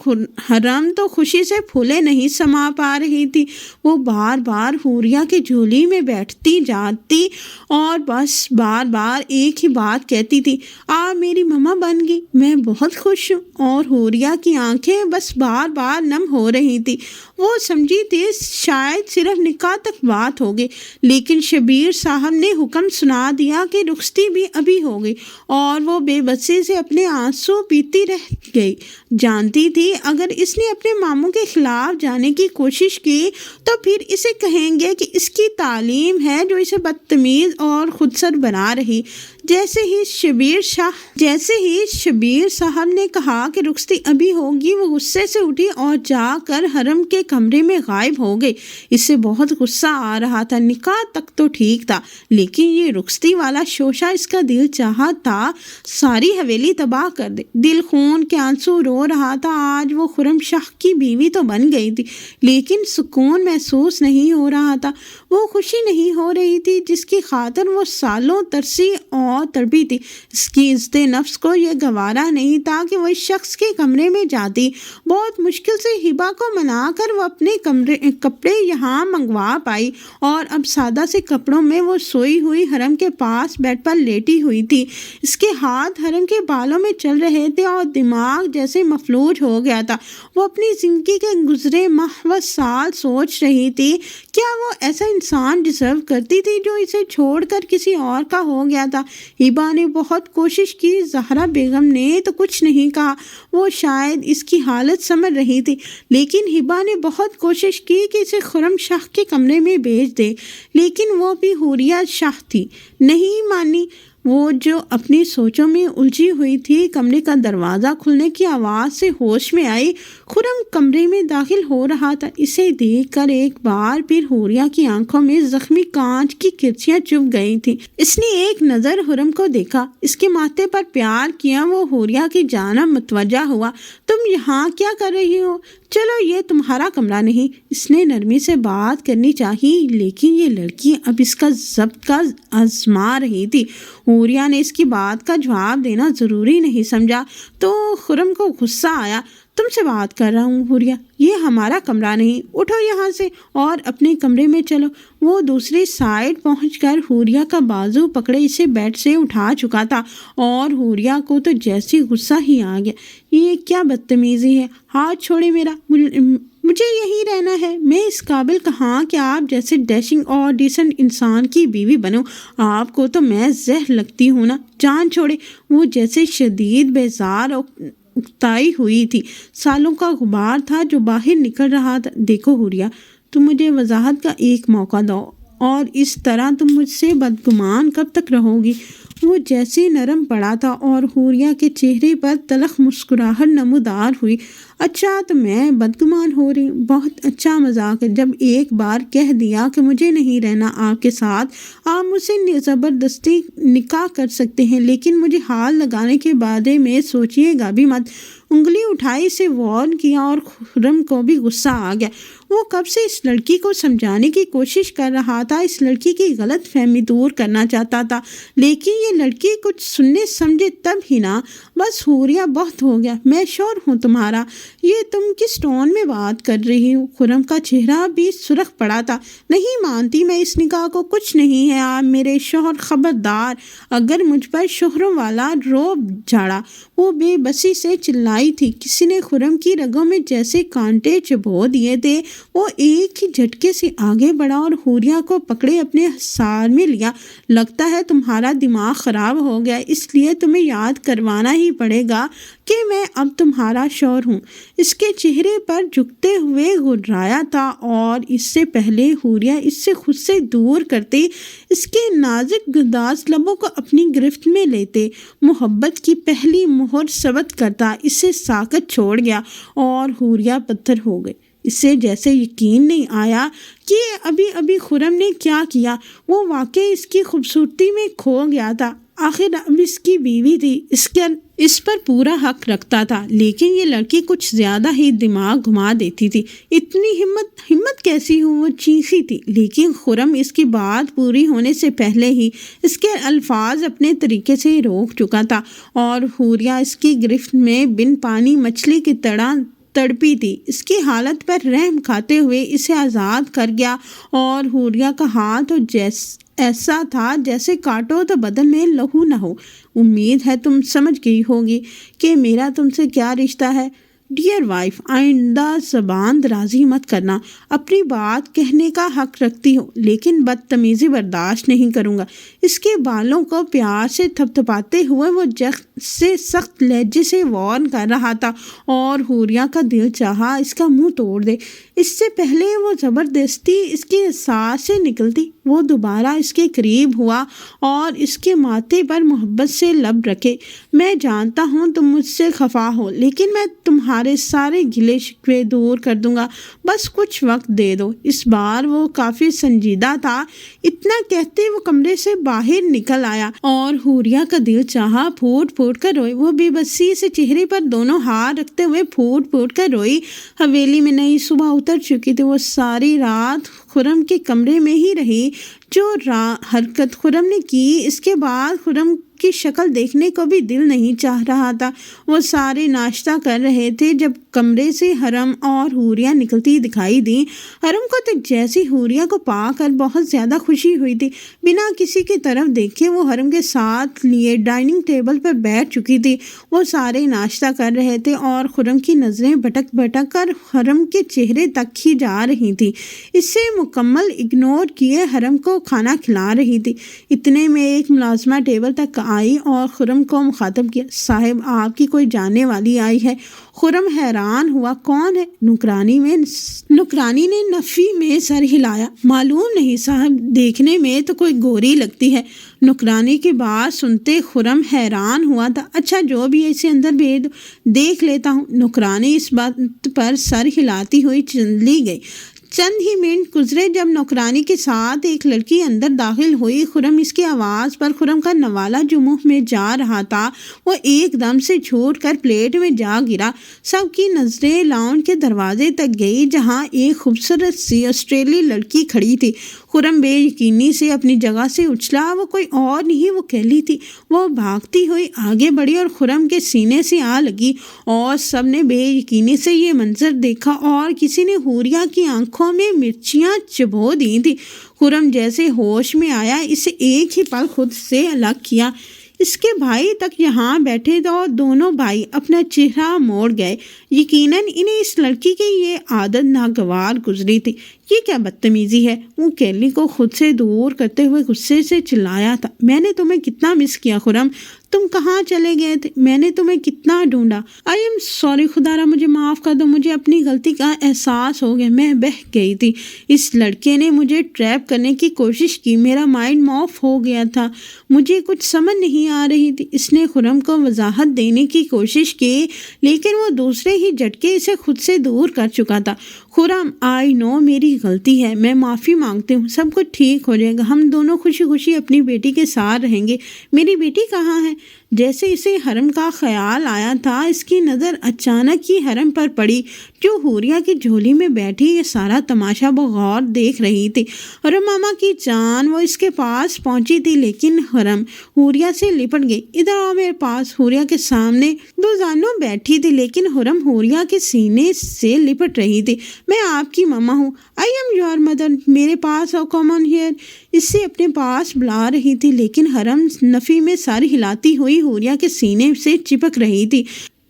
حرم تو خوشی سے پھولے نہیں سما پا رہی تھی۔ وہ بار بار حوریہ کی جھولی میں بیٹھتی جاتی اور بس بار بار ایک ہی بات کہتی تھی، آپ میری ماما بن گئی، میں بہت خوش ہوں۔ اور حوریہ کی آنکھیں بس بار بار نم ہو رہی تھی۔ وہ سمجھی تھی شاید صرف نکاح تک بات ہوگی، لیکن شبیر صاحب نے حکم سنا دیا کہ رخصتی بھی ابھی ہوگی، اور وہ بے بسی سے اپنے آنسو پیتی رہ گئی۔ جانتی تھی اگر اس نے اپنے ماموں کے خلاف جانے کی کوشش کی تو پھر اسے کہیں گے کہ اس کی تعلیم ہے جو اسے بدتمیز اور خودسر بنا رہی۔ جیسے ہی شبیر صاحب نے کہا کہ رخصتی ابھی ہوگی، وہ غصے سے اٹھی اور جا کر حرم کے کمرے میں غائب ہو گئی۔ اسے بہت غصہ آ رہا تھا۔ نکاح تک تو ٹھیک تھا، لیکن یہ رخصتی والا شوشہ اس کا دل چاہا تھا ساری حویلی تباہ کر دے۔ دل خون کے آنسو رو رہا تھا۔ آج وہ خرم شاہ کی بیوی تو بن گئی تھی، لیکن سکون محسوس نہیں ہو رہا تھا۔ وہ خوشی نہیں ہو رہی تھی جس کی خاطر وہ سالوں ترسی اور تڑپی تھی۔ اس کی عزت نفس کو یہ گوارا نہیں تھا کہ وہ اس شخص کے کمرے میں جاتی۔ بہت مشکل سے ہبا کو منا کر وہ اپنے کپڑے یہاں منگوا پائی، اور اب سادہ سے کپڑوں میں وہ سوئی ہوئی حرم کے پاس بیڈ پر لیٹی ہوئی تھی۔ اس کے ہاتھ حرم کے بالوں میں چل رہے تھے اور دماغ جیسے مفلوج ہو گیا تھا۔ وہ اپنی زندگی کے گزرے ماہ و سال سوچ رہی تھی، کیا وہ ایسا انسان ڈیزرو کرتی تھی جو اسے چھوڑ کر کسی اور کا ہو گیا تھا؟ ہبا نے بہت کوشش کی، زہرا بیگم نے تو کچھ نہیں کہا، وہ شاید اس کی حالت سمجھ رہی تھی، لیکن ہبا نے بہت کوشش کی کہ اسے خرم شاہ کے کمرے میں بھیج دے، لیکن وہ بھی حوریہ شاہ تھی، نہیں مانی۔ وہ جو اپنی سوچوں میں الجھی ہوئی تھی، کمرے کا دروازہ کھلنے کی آواز سے ہوش میں آئی۔ خرم کمرے میں داخل ہو رہا تھا۔ اسے دیکھ کر ایک بار پھر حوریہ کی آنکھوں میں زخمی کانچ کی کرچیاں چبھ گئی تھیں۔ اس نے ایک نظر حرم کو دیکھا، اس کے ماتھے پر پیار کیا۔ وہ حوریہ کی جانب متوجہ ہوا۔ تم یہاں کیا کر رہی ہو؟ چلو، یہ تمہارا کمرہ نہیں۔ اس نے نرمی سے بات کرنی چاہی، لیکن یہ لڑکی اب اس کا ضبط کا آزما رہی تھی۔ حوریہ نے اس کی بات کا جواب دینا ضروری نہیں سمجھا تو خرم کو غصہ آیا۔ تم سے بات کر رہا ہوں حوریہ، یہ ہمارا کمرہ نہیں، اٹھو یہاں سے اور اپنے کمرے میں چلو۔ وہ دوسری سائڈ پہنچ کر حوریہ کا بازو پکڑے اسے بیڈ سے اٹھا چکا تھا، اور حوریہ کو تو جیسی غصہ ہی آ گیا۔ یہ کیا بدتمیزی ہے؟ ہاتھ چھوڑے میرا، مجھے یہی رہنا ہے۔ میں اس قابل کہاں کہ آپ جیسے ڈیشنگ اور ڈیسنٹ انسان کی بیوی بنوں۔ آپ کو تو میں زہر لگتی ہوں نا، جان چھوڑے۔ وہ جیسے شدید بیزار اکتائی ہوئی تھی، سالوں کا غبار تھا جو باہر نکل رہا تھا۔ دیکھو حوریہ، تم مجھے وضاحت کا ایک موقع دو، اور اس طرح تم مجھ سے بدگمان کب تک رہو گی؟ وہ جیسے نرم پڑا تھا، اور حوریہ کے چہرے پر تلخ مسکراہٹ نمودار ہوئی۔ اچھا، تو میں بدگمان ہو رہی ہوں؟ بہت اچھا مذاق ہے۔ جب ایک بار کہہ دیا کہ مجھے نہیں رہنا آپ کے ساتھ، آپ مجھ سے زبردستی نکاح کر سکتے ہیں، لیکن مجھے ہاتھ لگانے کے بارے میں سوچیے گا بھی مت۔ انگلی اٹھائی سے وارن کیا، اور خرم کو بھی غصہ آ گیا۔ وہ کب سے اس لڑکی کو سمجھانے کی کوشش کر رہا تھا، اس لڑکی کی غلط فہمی دور کرنا چاہتا تھا، لیکن یہ لڑکی کچھ سننے سمجھے تب ہی نہ۔ بس حوریہ، بہت ہو گیا، میں شوہر ہوں تمہارا۔ یہ تم کس ٹون میں بات کر رہی ہو؟ خرم کا چہرہ بھی سرخ پڑا تھا۔ نہیں مانتی میں اس نکاح کو، کچھ نہیں ہے آپ میرے شوہر، خبردار اگر مجھ پر شوہروں والا روب جھاڑا۔ وہ بے بسی سے چلائی تھی۔ کسی نے خرم کی رگوں میں جیسے کانٹے چبھو دیے تھے۔ وہ ایک ہی جھٹکے سے آگے بڑھا اور حوریہ کو پکڑے اپنے حصار میں لیا۔ لگتا ہے تمہارا دماغ خراب ہو گیا، اس لیے تمہیں یاد کروانا ہی پڑے گا کہ میں اب تمہارا شوہر ہوں۔ اس کے چہرے پر جھکتے ہوئے گھبرایا تھا اور اس سے پہلے حوریہ اس سے خود سے دور کرتے، اس کے نازک گداز لبوں کو اپنی گرفت میں لیتے، محبت کی پہلی مہر ثبت کرتا، اسے ساکت چھوڑ گیا اور حوریہ پتھر ہو گئی۔ اسے جیسے یقین نہیں آیا کہ ابھی ابھی خرم نے کیا کیا۔ وہ واقعی اس کی خوبصورتی میں کھو گیا تھا۔ آخر اب اس کی بیوی تھی، اس پر پورا حق رکھتا تھا، لیکن یہ لڑکی کچھ زیادہ ہی دماغ گھما دیتی تھی۔ اتنی ہمت کیسی ہو، وہ چیخی تھی، لیکن خرم اس کی بات پوری ہونے سے پہلے ہی اس کے الفاظ اپنے طریقے سے روک چکا تھا اور حوریہ اس کی گرفت میں بن پانی مچھلی کی طرح تڑپی تھی۔ اس کی حالت پر رحم کھاتے ہوئے اسے آزاد کر گیا اور حوریہ کا ہاتھ ایسا تھا جیسے کاٹو تو بدن میں لہو نہ ہو۔ امید ہے تم سمجھ گئی ہوگی کہ میرا تم سے کیا رشتہ ہے۔ ڈیئر وائف، آئندہ زبان درازی مت کرنا۔ اپنی بات کہنے کا حق رکھتی ہو، لیکن بدتمیزی برداشت نہیں کروں گا۔ اس کے بالوں کو پیار سے تھپتھپاتے ہوئے وہ سے سخت لہجے سے وارن کر رہا تھا اور حوریہ کا دل چاہا اس کا منہ توڑ دے۔ اس سے پہلے وہ زبردستی اس کے سانس سے نکلتی، وہ دوبارہ اس کے قریب ہوا اور اس کے ماتھے پر محبت سے لب رکھے۔ میں جانتا ہوں تم مجھ سے خفا ہو، لیکن میں تمہارے سارے گلے شکوے دور کر دوں گا، بس کچھ وقت دے دو۔ اس بار وہ کافی سنجیدہ تھا۔ اتنا کہتے وہ کمرے سے باہر نکل آیا اور حوریہ کا دل چاہا پھوٹ پھوٹ کر روئی۔ وہ بے بسی سے چہرے پر دونوں ہاتھ رکھتے ہوئے پھوٹ پھوٹ کر روئی۔ حویلی میں نئی صبح اتر چکی تھی۔ وہ ساری رات خرم کے کمرے میں ہی رہی۔ جو حرکت خرم نے کی، اس کے بعد خرم کی شکل دیکھنے کو بھی دل نہیں چاہ رہا تھا۔ وہ سارے ناشتہ کر رہے تھے جب کمرے سے حرم اور حوریہ نکلتی دکھائی دی۔ حرم کو تو جیسی حوریہ کو پا کر بہت زیادہ خوشی ہوئی تھی۔ بنا کسی کی طرف دیکھے وہ حرم کے ساتھ لیے ڈائننگ ٹیبل پر بیٹھ چکی تھی۔ وہ سارے ناشتہ کر رہے تھے اور خرم کی نظریں بھٹک بھٹک کر حرم کے چہرے تک ہی جا رہی تھی۔ اسے مکمل اگنور کیے حرم کو کھانا کھلا رہی تھی۔ اتنے میں ایک ملازمہ ٹیبل تک آئی اور خرم کو مخاطب کیا، صاحب آپ کی کوئی جاننے والی آئی ہے۔ خرم حیران ہوا، کون ہے؟ نوکرانی نے نفی میں سر ہلایا، معلوم نہیں صاحب، دیکھنے میں تو کوئی گوری لگتی ہے۔ نوکرانی کی بات سنتے خرم حیران ہوا تھا۔ اچھا جو بھی ہے، اسے اندر بھیج دو، دیکھ لیتا ہوں۔ نوکرانی اس بات پر سر ہلاتی ہوئی چلی گئی۔ چند ہی منٹ گزرے جب نوکرانی کے ساتھ ایک لڑکی اندر داخل ہوئی۔ خرم اس کی آواز پر خرم کا نوالا جو منہ میں جا رہا تھا وہ ایک دم سے چھوٹ کر پلیٹ میں جا گرا۔ سب کی نظریں لاؤنج کے دروازے تک گئی جہاں ایک خوبصورت سی آسٹریلی لڑکی کھڑی تھی۔ خرم بے یقینی سے اپنی جگہ سے اچھلا، وہ کوئی اور نہیں، وہ کیلی تھی۔ وہ بھاگتی ہوئی آگے بڑھی اور خرم کے سینے سے آ لگی اور سب نے بے یقینی سے یہ منظر دیکھا اور کسی نے حوریہ کی آنکھوں میں مرچیاں چبھو دی تھی۔ خرم جیسے ہوش میں آیا، اسے ایک ہی پل خود سے الگ کیا۔ اس کے بھائی تک یہاں بیٹھے تھے اور دونوں بھائی اپنا چہرہ موڑ گئے۔ یقیناً انہیں اس لڑکی کی یہ عادت ناگوار گزری تھی۔ یہ کیا بدتمیزی ہے؟ وہ کیلی کو خود سے دور کرتے ہوئے غصے سے چلایا تھا، میں نے تمہیں کتنا مس کیا خرم، تم کہاں چلے گئے تھے؟ میں نے تمہیں کتنا ڈھونڈا۔ آئی ایم سوری، خدا را مجھے معاف کر دو، مجھے اپنی غلطی کا احساس ہو گیا، میں بہہ گئی تھی۔ اس لڑکے نے مجھے ٹریپ کرنے کی کوشش کی، میرا مائنڈ آف ہو گیا تھا، مجھے کچھ سمجھ نہیں آ رہی تھی۔ اس نے خرم کو وضاحت دینے کی کوشش کی لیکن وہ دوسرے ہی جھٹکے اسے خود سے دور کر چکا تھا۔ خرم، آئی نو میری غلطی ہے، میں معافی مانگتی ہوں، سب کچھ ٹھیک ہو جائے گا، ہم دونوں خوشی خوشی اپنی بیٹی کے ساتھ رہیں گے۔ میری بیٹی کہاں ہے؟ جیسے اسے حرم کا خیال آیا تھا، اس کی نظر اچانک ہی حرم پر پڑی جو حوریہ کی جھولی میں بیٹھی یہ سارا تماشا بغور دیکھ رہی تھی۔ حرم ماما کی جان، وہ اس کے پاس پہنچی تھی لیکن حرم حوریہ سے لپٹ گئی۔ ادھر آؤ میرے پاس۔ حوریہ کے سامنے دو زانوں بیٹھی تھی لیکن حرم حوریہ کے سینے سے لپٹ رہی تھی۔ میں آپ کی ماما ہوں، آئی ایم یور مدر، میرے پاس آؤ، کم آن ہیئر۔ اس سے اپنے پاس بلا رہی تھی لیکن حرم نفی میں سر ہلاتی ہوئی حوریہ کے سینے سے چپک رہی تھی۔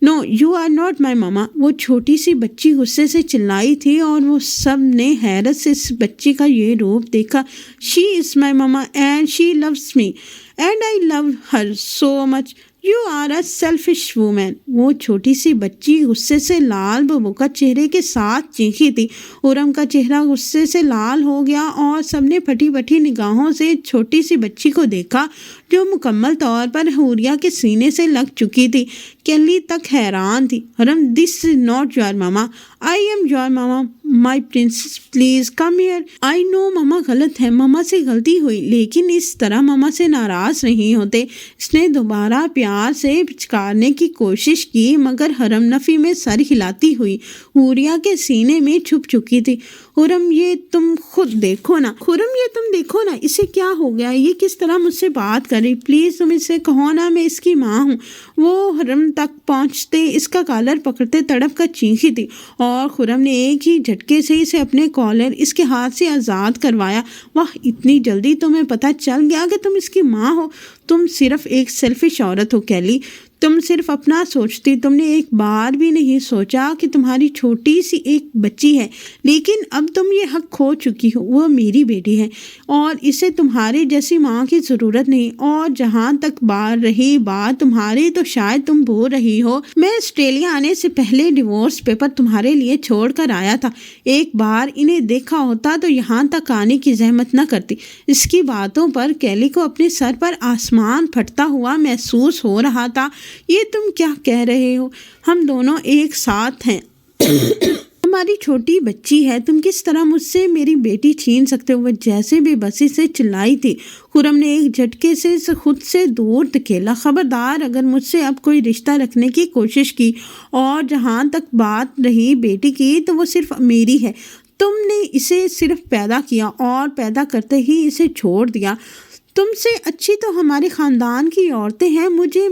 نو یو آر ناٹ مائی ماما، وہ چھوٹی سی بچی غصے سے چلائی تھی اور وہ سب نے حیرت سے اس بچی کا یہ روپ دیکھا. She is my mama and she loves me and I love her so much. You are a selfish woman. وہ چھوٹی سی بچی غصے سے لال ببوکا چہرے کے ساتھ چیخی تھی. خرم کا چہرہ غصے سے لال ہو گیا اور سب نے پھٹی پھٹی نگاہوں سے چھوٹی سی بچی کو دیکھا جو مکمل طور پر حوریہ کے سینے سے لگ چکی تھی. کیلی تک حیران تھی. Khurram this is not your mama, I am your mama, my princess please come here. I know mama غلط ہے، ماما سے غلطی ہوئی، لیکن اس طرح ماما سے ناراض نہیں ہوتے. اس نے دوبارہ پیار سے پچکارنے کی کوشش کی مگر خرم نفی میں سر ہلاتی ہوئی حوریہ کے سینے میں چھپ چکی تھی. خرم یہ تم خود دیکھو نا، خرم یہ تم دیکھو نا، اسے کیا ہو گیا، یہ کس طرح مجھ سے بات کر رہی، پلیز تم اسے کہو نا میں اس کی ماں ہوں. وہ خرم تک پہنچتے اس کا کالر پکڑتے تڑپ کر چیخی تھی اور خرم نے ایک ہی جھٹکے سے اسے اپنے کالر اس کے ہاتھ سے آزاد کروایا. واہ، اتنی جلدی تمہیں پتہ چل گیا کہ تم اس کی ماں ہو. تم صرف ایک سیلفش عورت ہو کیلی، تم صرف اپنا سوچتی. تم نے ایک بار بھی نہیں سوچا کہ تمہاری چھوٹی سی ایک بچی ہے، لیکن اب تم یہ حق کھو چکی ہو. وہ میری بیٹی ہے اور اسے تمہارے جیسی ماں کی ضرورت نہیں. اور جہاں تک رہی بات تمہاری، تو شاید تم بول رہی ہو میں آسٹریلیا آنے سے پہلے ڈیورس پیپر تمہارے لیے چھوڑ کر آیا تھا. ایک بار انہیں دیکھا ہوتا تو یہاں تک آنے کی زحمت نہ کرتی. اس کی باتوں پر کیلی کو اپنے سر پر آسمان پھٹتا ہوا محسوس ہو رہا تھا. یہ تم کیا کہہ رہے ہو؟ ہم دونوں ایک ساتھ ہیں. ہماری چھوٹی بچی ہے، تم کس طرح مجھ سے میری بیٹی چھین سکتے ہو؟ وہ جیسے بے بسی سے چلائی تھی. خرم نے ایک جھٹکے سے خود سے دور دھکیلا. خبردار، اگر مجھ سے اب کوئی رشتہ رکھنے کی کوشش کی، اور جہاں تک بات رہی بیٹی کی، تو وہ صرف میری ہے. تم نے اسے صرف پیدا کیا اور پیدا کرتے ہی اسے چھوڑ دیا. تم سے اچھی تو ہمارے خاندان کی عورتیں ہیں. مجھے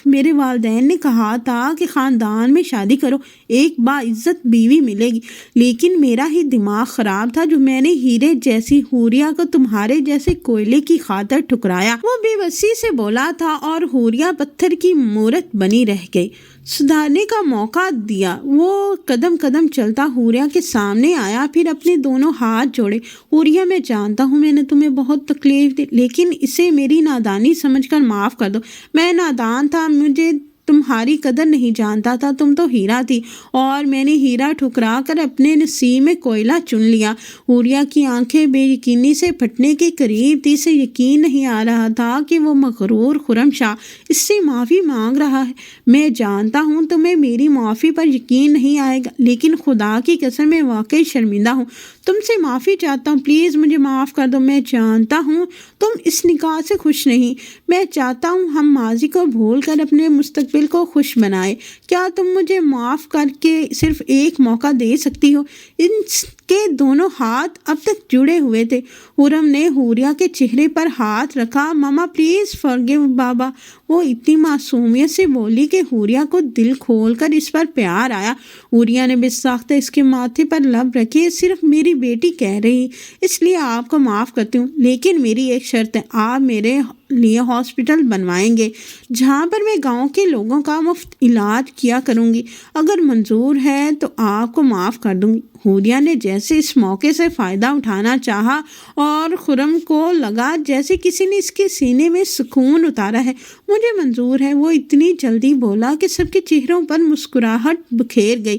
میرے والدین نے کہا تھا کہ خاندان میں شادی کرو، ایک باعزت بیوی ملے گی، لیکن میرا ہی دماغ خراب تھا جو میں نے ہیرے جیسی حوریہ کو تمہارے جیسے کوئلے کی خاطر ٹھکرایا. وہ بے بسی سے بولا تھا اور حوریہ پتھر کی مورت بنی رہ گئی. سدھارنے کا موقع دیا. وہ قدم قدم چلتا حوریہ کے سامنے آیا، پھر اپنے دونوں ہاتھ جوڑے. حوریہ، میں جانتا ہوں میں نے تمہیں بہت تکلیف دی، لیکن اسے میری نادانی سمجھ کر معاف کر دو. میں نادان تھا، مجھے تمہاری قدر نہیں جانتا تھا. تم تو ہیرا تھی اور میں نے ہیرا ٹھکرا کر اپنے نصیب میں کوئلہ چن لیا. حوریہ کی آنکھیں بے یقینی سے پھٹنے کے قریب تھی. اسے یقین نہیں آ رہا تھا کہ وہ مغرور خرم شاہ اس سے معافی مانگ رہا ہے. میں جانتا ہوں تمہیں میری معافی پر یقین نہیں آئے گا، لیکن خدا کی قسم میں واقعی شرمندہ ہوں. تم سے معافی چاہتا ہوں، پلیز مجھے معاف کر دو. میں جانتا ہوں تم اس نکاح سے خوش نہیں. میں چاہتا ہوں ہم ماضی کو بھول کر اپنے مستقبل کو خوش بنائے. کیا تم مجھے معاف کر کے صرف ایک موقع دے سکتی ہو؟ ان کے دونوں ہاتھ اب تک جڑے ہوئے تھے. خرم نے حوریہ کے چہرے پر ہاتھ رکھا. ماما پلیز فارگیو بابا. وہ اتنی معصومیت سے بولی کہ حوریہ کو دل کھول کر اس پر پیار آیا. حوریہ نے بے ساختہ اس کے ماتھے پر لب رکھی. صرف میری بیٹی کہہ رہی، اس لیے آپ کو معاف کرتی ہوں، لیکن میری ایک شرط ہے. آپ میرے لیے ہاسپٹل بنوائیں گے جہاں پر میں گاؤں کے لوگوں کا مفت علاج کیا کروں گی. اگر منظور ہے تو آپ کو معاف کر دوں گی. حوریہ نے جیسے اس موقع سے فائدہ اٹھانا چاہا اور خرم کو لگا جیسے کسی نے اس کے سینے میں سکون اتارا ہے. مجھے منظور ہے. وہ اتنی جلدی بولا کہ سب کے چہروں پر مسکراہٹ بکھیر گئی.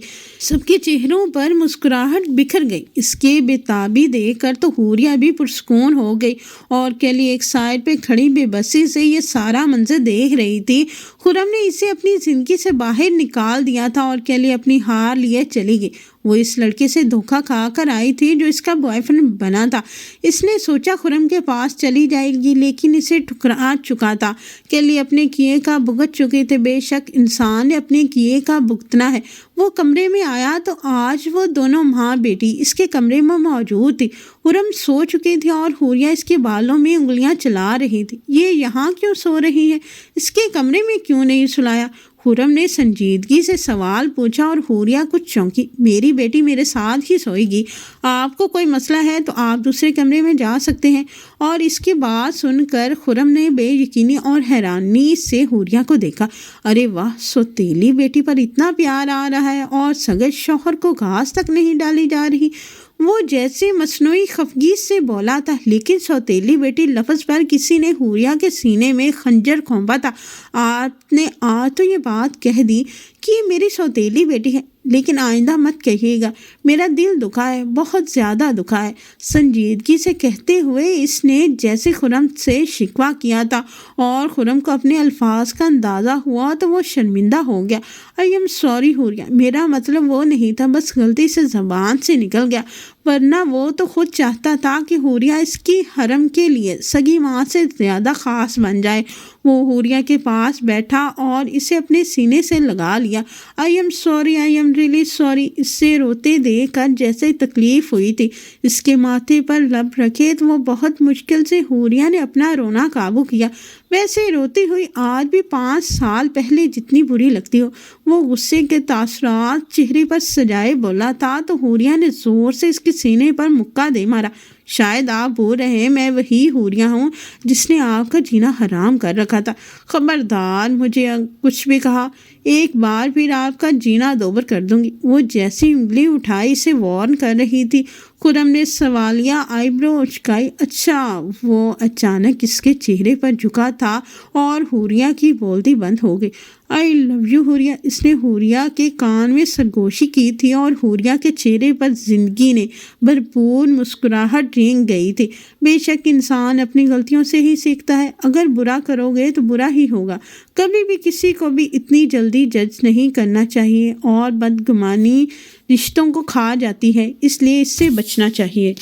بکھر گئی. اس کے بےتابی دیکھ کر تو حوریہ بھی پرسکون ہو گئی اور کیلی ایک سائڈ پہ کھڑی بے بسی سے یہ سارا منظر دیکھ رہی تھی. خرم نے اسے اپنی زندگی سے باہر نکال دیا تھا اور کیلی اپنی ہار لیے چلی گئی. وہ اس لڑکے سے دھوکا کھا کر آئی تھی جو اس کا بوائے فرینڈ بنا تھا. اس نے سوچا خرم کے پاس چلی جائے گی، لیکن اسے ٹھکرا چکا تھا. کیلی اپنے کیے کا بھگت چکے تھے. بے شک انسان نے اپنے کیے کا بھگتنا ہے. وہ کمرے میں آیا تو آج وہ دونوں ماں بیٹی اس کے کمرے میں موجود تھی. خرم سو چکی تھی اور حوریہ اس کے بالوں میں انگلیاں چلا رہی تھی. یہ یہاں کیوں سو رہی ہے؟ اس کے کمرے میں کیوں نہیں سلایا؟ خرم نے سنجیدگی سے سوال پوچھا اور حوریہ کچھ چونکی۔ میری بیٹی میرے ساتھ ہی سوئے گی، آپ کو کوئی مسئلہ ہے تو آپ دوسرے کمرے میں جا سکتے ہیں۔ اور اس کی بات سن کر خرم نے بے یقینی اور حیرانی سے حوریہ کو دیکھا۔ ارے واہ، سوتیلی بیٹی پر اتنا پیار آ رہا ہے اور سگے شوہر کو گھاس تک نہیں ڈالی جا رہی۔ وہ جیسے مصنوعی خفگی سے بولا تھا، لیکن سوتیلی بیٹی لفظ پر کسی نے حوریہ کے سینے میں خنجر کھونپا تھا۔ آپ نے آج تو یہ بات کہہ دی کہ یہ میری سوتیلی بیٹی ہے، لیکن آئندہ مت کہیے گا۔ میرا دل دکھا ہے، بہت زیادہ دکھا ہے، سنجیدگی سے کہتے ہوئے اس نے جیسے خرم سے شکوہ کیا تھا، اور خرم کو اپنے الفاظ کا اندازہ ہوا تو وہ شرمندہ ہو گیا۔ آئی ایم سوری حوریہ، میرا مطلب وہ نہیں تھا، بس غلطی سے زبان سے نکل گیا، ورنہ وہ تو خود چاہتا تھا کہ حوریہ اس کی حرم کے لیے سگی ماں سے زیادہ خاص بن جائے۔ وہ حوریہ کے پاس بیٹھا اور اسے اپنے سینے سے لگا لیا۔ I am sorry, I am really sorry, اس سے روتے دیکھ کر جیسے تکلیف ہوئی تھی۔ اس کے ماتھے پر لب رکھے تو وہ بہت مشکل سے حوریہ نے اپنا رونا قابو کیا۔ ویسے روتی ہوئی آج بھی 5 سال پہلے جتنی بری لگتی ہو۔ وہ غصے کے تاثرات چہرے پر سجائے بولا تھا تو حوریہ نے زور سے اس کے سینے پر مکہ دے مارا۔ شاید آپ بول رہے ہیں میں وہی حوریہ ہوں جس نے آپ کا جینا حرام کر رکھا تھا۔ خبردار مجھے کچھ بھی کہا، ایک بار پھر آپ کا جینا دوبر کر دوں گی۔ وہ جیسی انگلی اٹھائی سے وارن کر رہی تھی، خرم نے سوالیہ آئی برو اچکائی۔ اچھا، وہ اچانک اس کے چہرے پر جھکا تھا اور حوریہ کی بولتی بند ہو گئی۔ آئی لو یو حوریہ، اس نے حوریہ کے کان میں سرگوشی کی تھی اور حوریہ کے چہرے پر زندگی نے بھرپور مسکراہٹ رینگ گئی تھی۔ بے شک انسان اپنی غلطیوں سے ہی سیکھتا ہے، اگر برا کرو گے تو برا ہی ہوگا۔ کبھی بھی کسی کو بھی اتنی جلدی جج نہیں کرنا چاہیے، اور بدگمانی رشتوں کو کھا جاتی ہے، اس لیے اس سے بچنا چاہیے۔